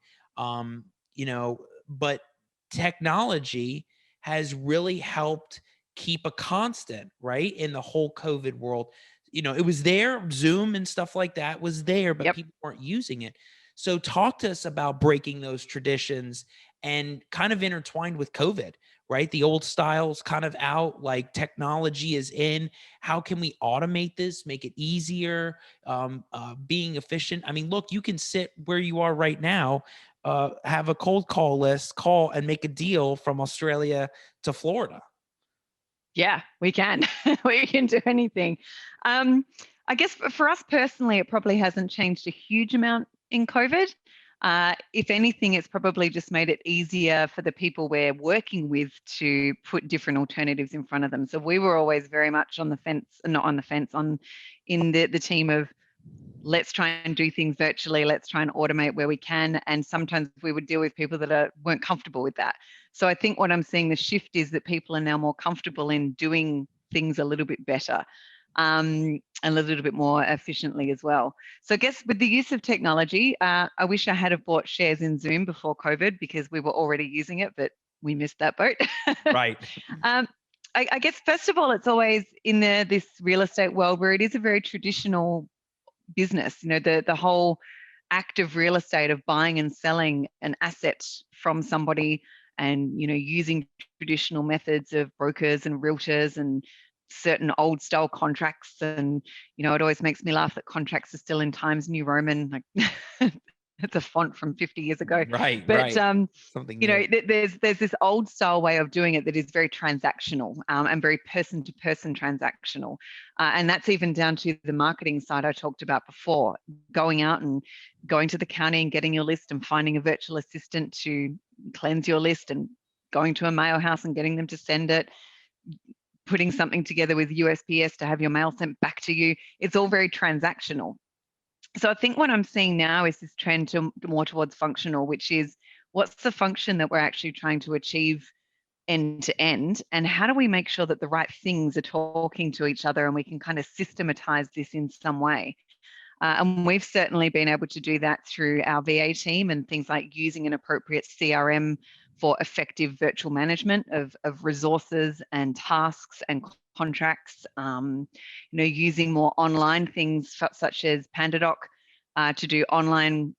But technology has really helped keep a constant, right? In the whole COVID world. It was there, Zoom and stuff like that was there, but yep. people weren't using it. So talk to us about breaking those traditions and kind of intertwined with COVID, right? The old styles kind of out, like technology is in. How can we automate this, make it easier, being efficient? I mean, look, you can sit where you are right now, have a cold call list, call and make a deal from Australia to Florida. Yeah, we can. We can do anything. I guess for us personally, it probably hasn't changed a huge amount in COVID. If anything, it's probably just made it easier for the people we're working with to put different alternatives in front of them. So we were always very much on the fence, not on the fence, in the team of let's try and do things virtually. Let's try and automate where we can. And sometimes we would deal with people that weren't comfortable with that. So I think what I'm seeing the shift is that people are now more comfortable in doing things a little bit better, and a little bit more efficiently as well. So I guess with the use of technology, I wish I had have bought shares in Zoom before COVID because we were already using it, but we missed that boat. Right. um, I guess first of all, it's always in this real estate world where it is a very traditional business. The whole act of real estate, of buying and selling an asset from somebody, and using traditional methods of brokers and realtors and certain old style contracts. And it always makes me laugh that contracts are still in Times New Roman, like it's a font from 50 years ago. Right. But Right. Something new. there's this old style way of doing it that is very transactional, and very person to person transactional, and that's even down to the marketing side I talked about before. Going out and going to the county and getting your list and finding a virtual assistant to cleanse your list, and going to a mail house and getting them to send it, putting something together with USPS to have your mail sent back to you. It's all very transactional. So I think what I'm seeing now is this trend to more towards functional, which is what's the function that we're actually trying to achieve end to end, and how do we make sure that the right things are talking to each other, and we can kind of systematize this in some way. And we've certainly been able to do that through our VA team and things like using an appropriate CRM for effective virtual management of resources and tasks and contracts. Using more online things such as PandaDoc to do online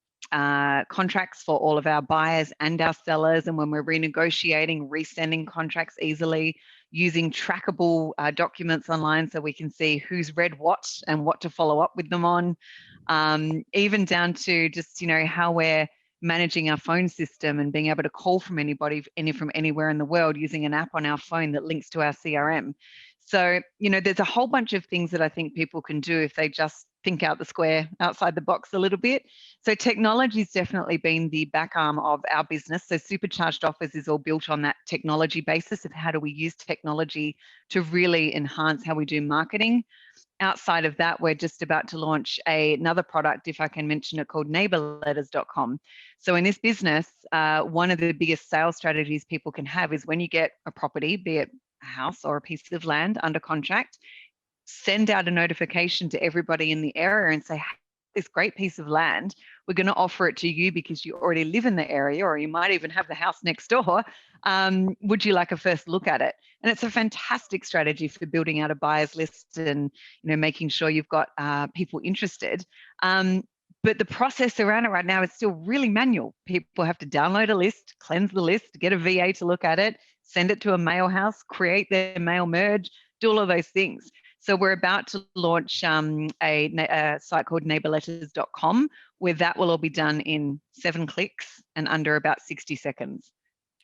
contracts for all of our buyers and our sellers. And when we're renegotiating, resending contracts easily, using trackable documents online so we can see who's read what and what to follow up with them on, even down to just, how we're managing our phone system and being able to call from anybody from anywhere in the world using an app on our phone that links to our CRM. So, there's a whole bunch of things that I think people can do if they just think out the square, outside the box a little bit. So technology's definitely been the back arm of our business. So Supercharged Offers is all built on that technology basis of how do we use technology to really enhance how we do marketing. Outside of that, we're just about to launch another product, if I can mention it, called neighborletters.com. So in this business, one of the biggest sales strategies people can have is when you get a property, be it a house or a piece of land under contract, send out a notification to everybody in the area and say, hey, this great piece of land, we're going to offer it to you because you already live in the area, or you might even have the house next door. Would you like a first look at it? And it's a fantastic strategy for building out a buyer's list and making sure you've got people interested. But the process around it right now is still really manual. People have to download a list, cleanse the list, get a VA to look at it, send it to a mail house, create their mail merge, do all of those things. So we're about to launch a site called neighborletters.com, where that will all be done in 7 clicks and under about 60 seconds.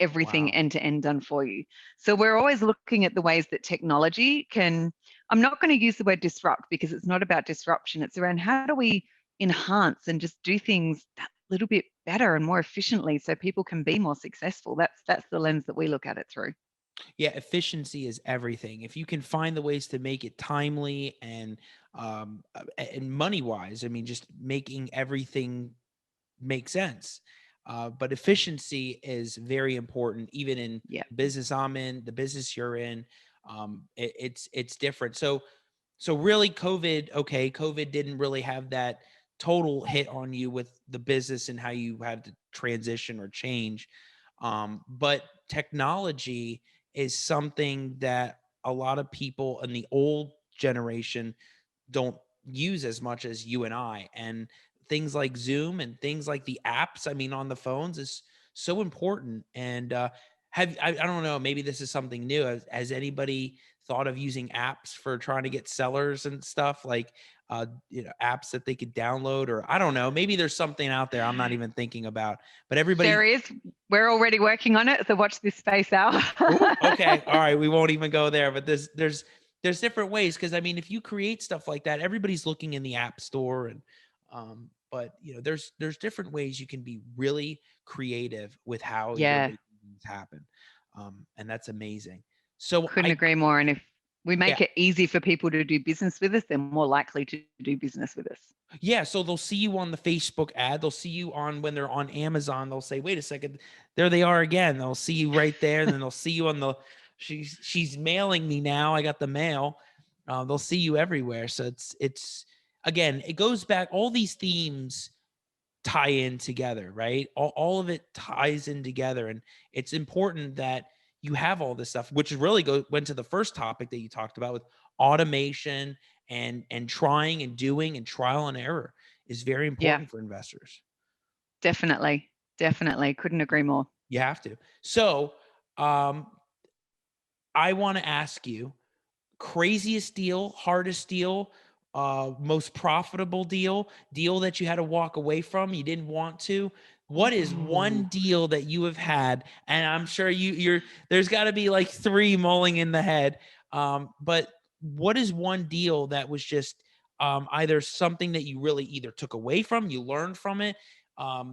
Everything end to end done for you. So we're always looking at the ways that technology can, I'm not going to use the word disrupt because it's not about disruption. It's around how do we enhance and just do things that little bit better and more efficiently so people can be more successful. That's the lens that we look at it through. Yeah, efficiency is everything. If you can find the ways to make it timely and money wise, I mean, just making everything make sense. But efficiency is very important, even in the business I'm in, the business you're in. It's different. So really, COVID didn't really have that total hit on you with the business and how you had to transition or change. But technology is something that a lot of people in the old generation don't use as much as you and I. And things like Zoom and things like the apps, I mean, on the phones is so important. And I don't know, maybe this is something new. Has anybody thought of using apps for trying to get sellers and stuff, like apps that they could download? Or I don't know, maybe there's something out there I'm not even thinking about, but everybody. There is. We're already working on it, so watch this space out. Ooh, okay, all right, we won't even go there, but there's different ways, because I mean, if you create stuff like that, everybody's looking in the app store, and but there's different ways you can be really creative with how you're making things happen, and that's amazing. So couldn't agree more. And if we make it easy for people to do business with us, they're more likely to do business with us. Yeah, so they'll see you on the Facebook ad. They'll see you on, when they're on Amazon, they'll say, wait a second, there they are again. They'll see you right there. And then they'll see you on the, she's mailing me now. I got the mail. They'll see you everywhere. So it's again, it goes back, all these themes tie in together, right? All of it ties in together. And it's important that you have all this stuff, which really went to the first topic that you talked about with automation and trying and doing, and trial and error is very important for investors. Definitely. Couldn't agree more. You have to. So I want to ask you, craziest deal, hardest deal, most profitable deal that you had to walk away from, you didn't want to. What is one deal that you have had? And I'm sure there's got to be like 3 mulling in the head. But what is one deal that was just either something that you really either took away from, you learned from it,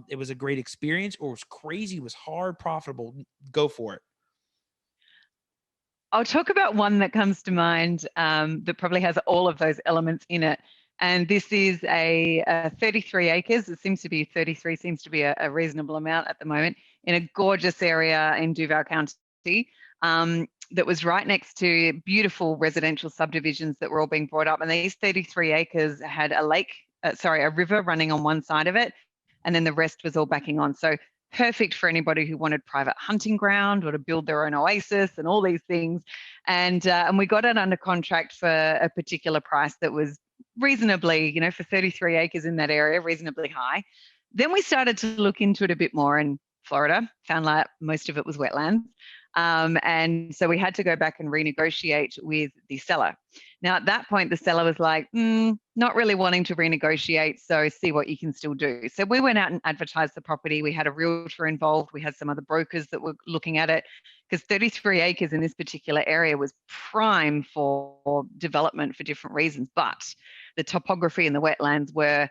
it was a great experience, or it was crazy, it was hard, profitable? Go for it. I'll talk about one that comes to mind that probably has all of those elements in it. And this is a 33 acres. It seems to be 33, seems to be a reasonable amount at the moment, in a gorgeous area in Duval County that was right next to beautiful residential subdivisions that were all being brought up. And these 33 acres had a river running on one side of it, and then the rest was all backing on. So perfect for anybody who wanted private hunting ground or to build their own oasis and all these things. And we got it under contract for a particular price that was reasonably, for 33 acres in that area, reasonably high. Then we started to look into it a bit more in Florida, found like most of it was wetlands. And so we had to go back and renegotiate with the seller. Now, at that point, the seller was like, not really wanting to renegotiate, so see what you can still do. So we went out and advertised the property. We had a realtor involved. We had some other brokers that were looking at it, because 33 acres in this particular area was prime for development for different reasons. But the topography and the wetlands were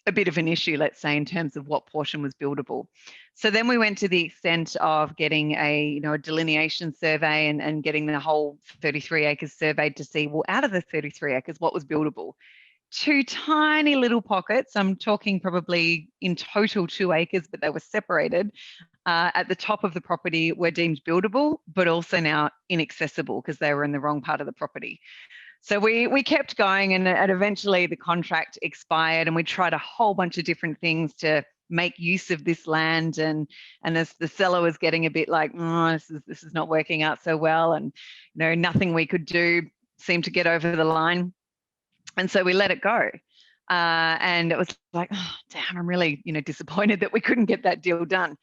a bit of an issue, let's say, in terms of what portion was buildable. So then we went to the extent of getting a delineation survey and getting the whole 33 acres surveyed to see, well, out of the 33 acres, what was buildable. Two tiny little pockets, I'm talking probably in total 2 acres, but they were separated at the top of the property, were deemed buildable, but also now inaccessible because they were in the wrong part of the property. So we kept going, and eventually the contract expired, and we tried a whole bunch of different things to make use of this land, and as the seller was getting a bit like, this is not working out so well, and nothing we could do seemed to get over the line, and so we let it go. And it was like, oh, damn, I'm really disappointed that we couldn't get that deal done.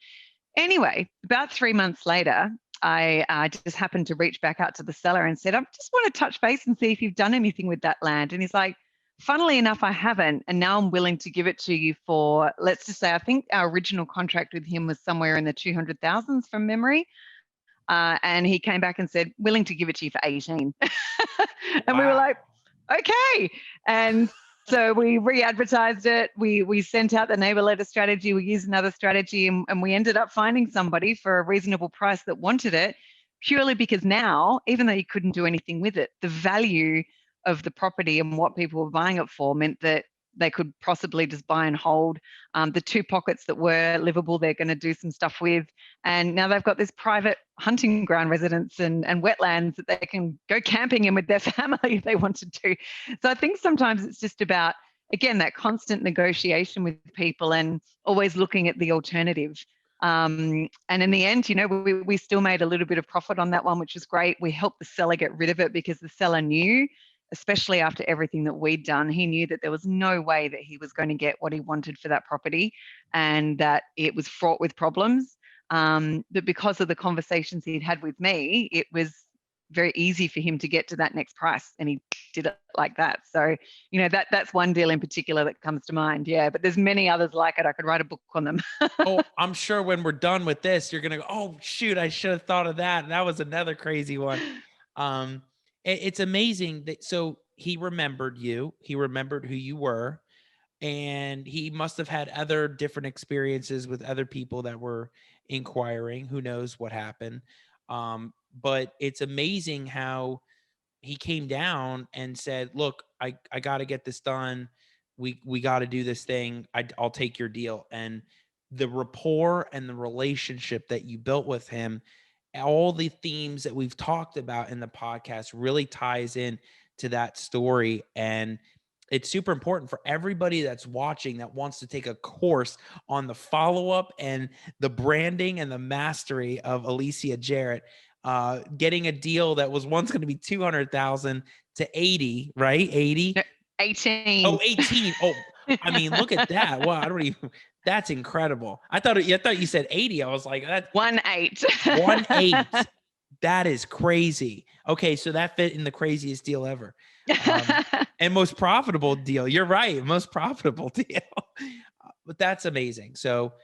Anyway, about 3 months later, I just happened to reach back out to the seller and said, I just want to touch base and see if you've done anything with that land. And he's like, funnily enough, I haven't. And now I'm willing to give it to you for, let's just say, I think our original contract with him was somewhere in the 200,000s from memory. And he came back and said, willing to give it to you for 18. And we were like, okay. And so we re-advertised it. We sent out the neighbor letter strategy. We used another strategy, and we ended up finding somebody for a reasonable price that wanted it, purely because now, even though you couldn't do anything with it, the value of the property and what people were buying it for meant that they could possibly just buy and hold. The 2 pockets that were livable, they're going to do some stuff with. And now they've got this private hunting ground residence and wetlands that they can go camping in with their family if they wanted to. So I think sometimes it's just about, again, that constant negotiation with people and always looking at the alternative. And in the end, we still made a little bit of profit on that one, which was great. We helped the seller get rid of it because the seller knew, especially after everything that we'd done, he knew that there was no way that he was going to get what he wanted for that property, and that it was fraught with problems. But because of the conversations he'd had with me, it was very easy for him to get to that next price, and he did it like that. So, that's one deal in particular that comes to mind. Yeah, but there's many others like it. I could write a book on them. Oh, I'm sure when we're done with this, you're gonna go, oh shoot, I should have thought of that. That was another crazy one. It's amazing that so he remembered you, he remembered who you were, and he must have had other different experiences with other people that were inquiring. Who knows what happened? But it's amazing how he came down and said, "Look, I got to get this done. We got to do this thing. I'll take your deal." And the rapport and the relationship that you built with him, all the themes that we've talked about in the podcast really ties in to that story. And it's super important for everybody that's watching that wants to take a course on the follow-up and the branding and the mastery of Alicia Jarrett, getting a deal that was once going to be 200,000 to 80, right? 80? 18. Oh, 18. Oh, I mean, look at that. Well, I don't even, that's incredible. I thought you said 80. I was like, that's 1-8. 1-8. That is crazy. Okay. So that fit in the craziest deal ever. And most profitable deal. You're right. Most profitable deal. But that's amazing. So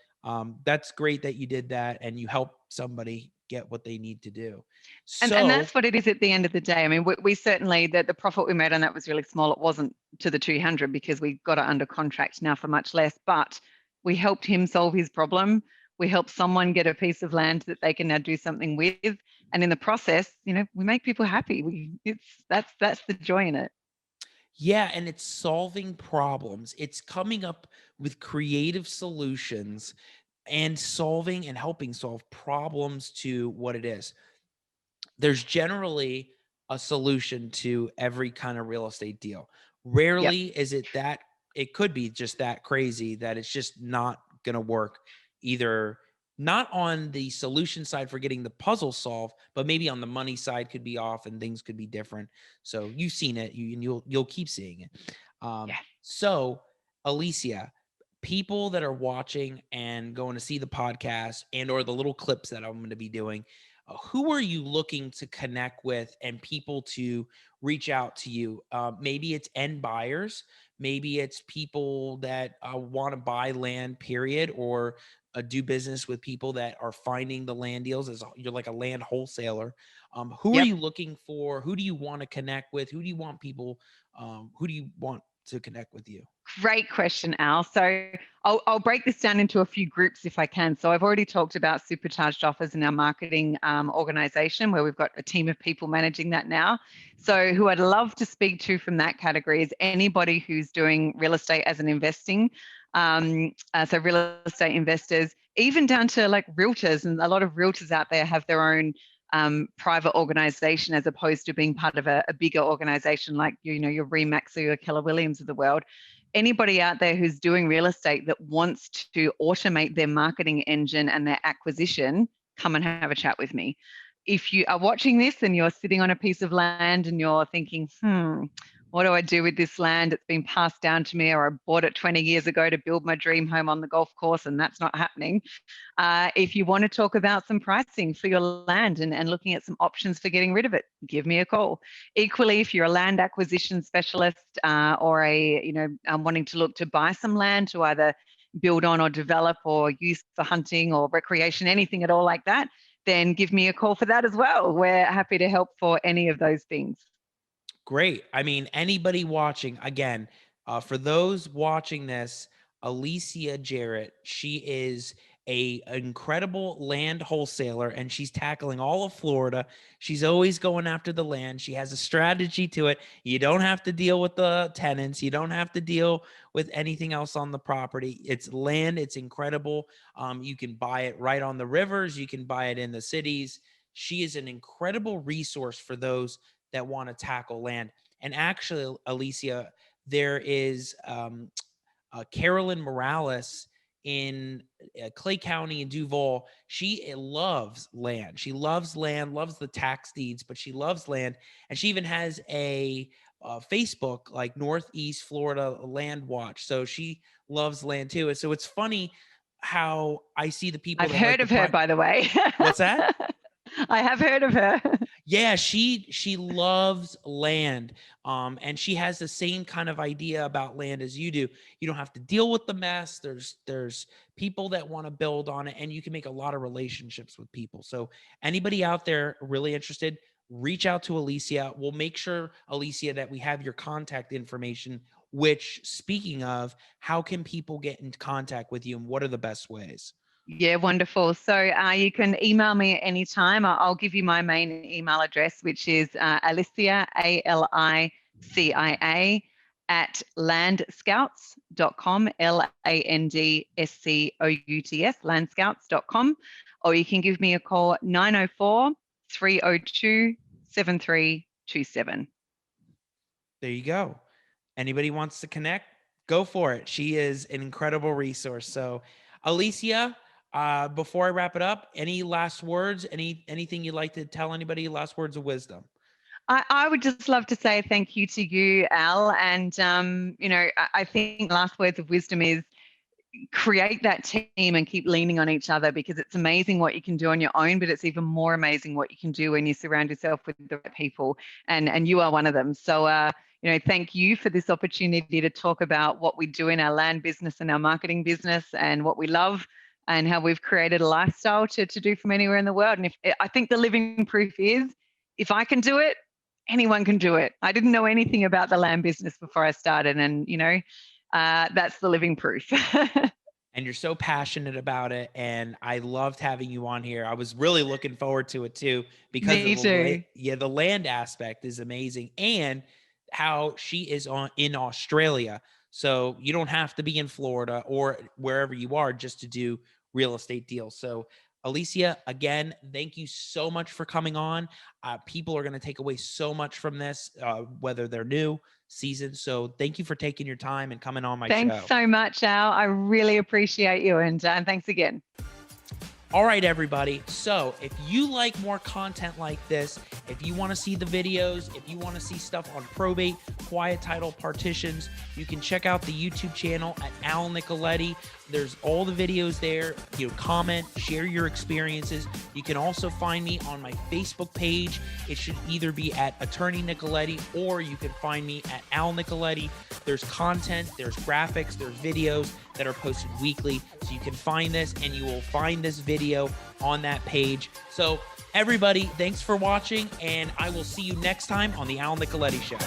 that's great that you did that and you helped somebody get what they need to do. So, and that's what it is at the end of the day. I mean, we certainly, the profit we made on that was really small. It wasn't to the 200 because we got it under contract now for much less, but we helped him solve his problem. We helped someone get a piece of land that they can now do something with. And in the process, we make people happy. That's the joy in it. yeah, and it's solving problems. It's coming up with creative solutions and solving and helping solve problems to what it is. There's generally a solution to every kind of real estate deal. Rarely is it that it could be just that crazy that it's just not going to work either, not on the solution side for getting the puzzle solved, but maybe on the money side could be off and things could be different. So you've seen it, and you'll keep seeing it. So Alicia, people that are watching and going to see the podcast and or the little clips that I'm going to be doing, who are you looking to connect with and people to reach out to you? Maybe it's end buyers, maybe it's people that want to buy land, period, or do business with people that are finding the land deals as you're like a land wholesaler. Who are Yep. you looking for? Who do you want to connect with? Who do you want people? Who do you want to connect with you? Great question, Al. So I'll break this down into a few groups if I can. So I've already talked about Supercharged Offers in our marketing organization, where we've got a team of people managing that now. So who I'd love to speak to from that category is anybody who's doing real estate as an investing. So real estate investors, even down to like realtors, and a lot of realtors out there have their own private organization as opposed to being part of a bigger organization like your Remax or your Keller Williams of the world. Anybody out there who's doing real estate that wants to automate their marketing engine and their acquisition, come and have a chat with me. If you are watching this and you're sitting on a piece of land and you're thinking, what do I do with this land? It's been passed down to me, or I bought it 20 years ago to build my dream home on the golf course, and that's not happening. If you want to talk about some pricing for your land and looking at some options for getting rid of it, give me a call. Equally, if you're a land acquisition specialist or wanting to look to buy some land to either build on or develop or use for hunting or recreation, anything at all like that, then give me a call for that as well. We're happy to help for any of those things. Great. I mean, anybody watching, again, for those watching this, Alicia Jarrett, she is a incredible land wholesaler and she's tackling all of Florida. She's always going after the land. She has a strategy to it. You don't have to deal with the tenants. You don't have to deal with anything else on the property. It's land. It's incredible. You can buy it right on the rivers. You can buy it in the cities. She is an incredible resource for those that want to tackle land. And actually, Alicia, there is Carolyn Morales in Clay County and Duval. She loves land. She loves land, loves the tax deeds, but she loves land. And she even has a Facebook, like Northeast Florida Land Watch. So she loves land too. And so it's funny how I see the people I've that like heard the of her, by the way. What's that? I have heard of her. Yeah, she loves land. And she has the same kind of idea about land as you do. You don't have to deal with the mess. There's people that want to build on it, and you can make a lot of relationships with people. So anybody out there really interested, reach out to Alicia. We'll make sure, Alicia, that we have your contact information, which, speaking of, how can people get in contact with you and what are the best ways? Yeah, wonderful. So you can email me at any time. I'll give you my main email address, which is Alicia, ALICIA, at landscouts.com, LANDSCOUTS, landscouts.com. Or you can give me a call, 904-302-7327. There you go. Anybody wants to connect, go for it. She is an incredible resource. So, Alicia, before I wrap it up, any last words? Anything you'd like to tell anybody? Last words of wisdom. I would just love to say thank you to you, Al. And, I think last words of wisdom is create that team and keep leaning on each other, because it's amazing what you can do on your own, but it's even more amazing what you can do when you surround yourself with the right people. And you are one of them. So, thank you for this opportunity to talk about what we do in our land business and our marketing business and what we love and how we've created a lifestyle to do from anywhere in the world. And I think the living proof is, if I can do it, anyone can do it. I didn't know anything about the land business before I started, and that's the living proof. And you're so passionate about it, and I loved having you on here. I was really looking forward to it too, because Me of too. the land aspect is amazing, and how she is in Australia. So you don't have to be in Florida or wherever you are just to do real estate deals. So, Alicia, again, thank you so much for coming on. People are going to take away so much from this, whether they're new, seasoned. So thank you for taking your time and coming on my Thanks show. so much, Al. I really appreciate you, and thanks again. All right, everybody. So if you like more content like this, if you want to see the videos, if you want to see stuff on probate, quiet title partitions, you can check out the YouTube channel at Al Nicoletti. There's all the videos there. You know, comment, share your experiences. You can also find me on my Facebook page. It should either be at Attorney Nicoletti, or you can find me at Al Nicoletti. There's content, there's graphics, there's videos that are posted weekly. So you can find this, and you will find this video on that page. So everybody, thanks for watching, and I will see you next time on the Al Nicoletti Show.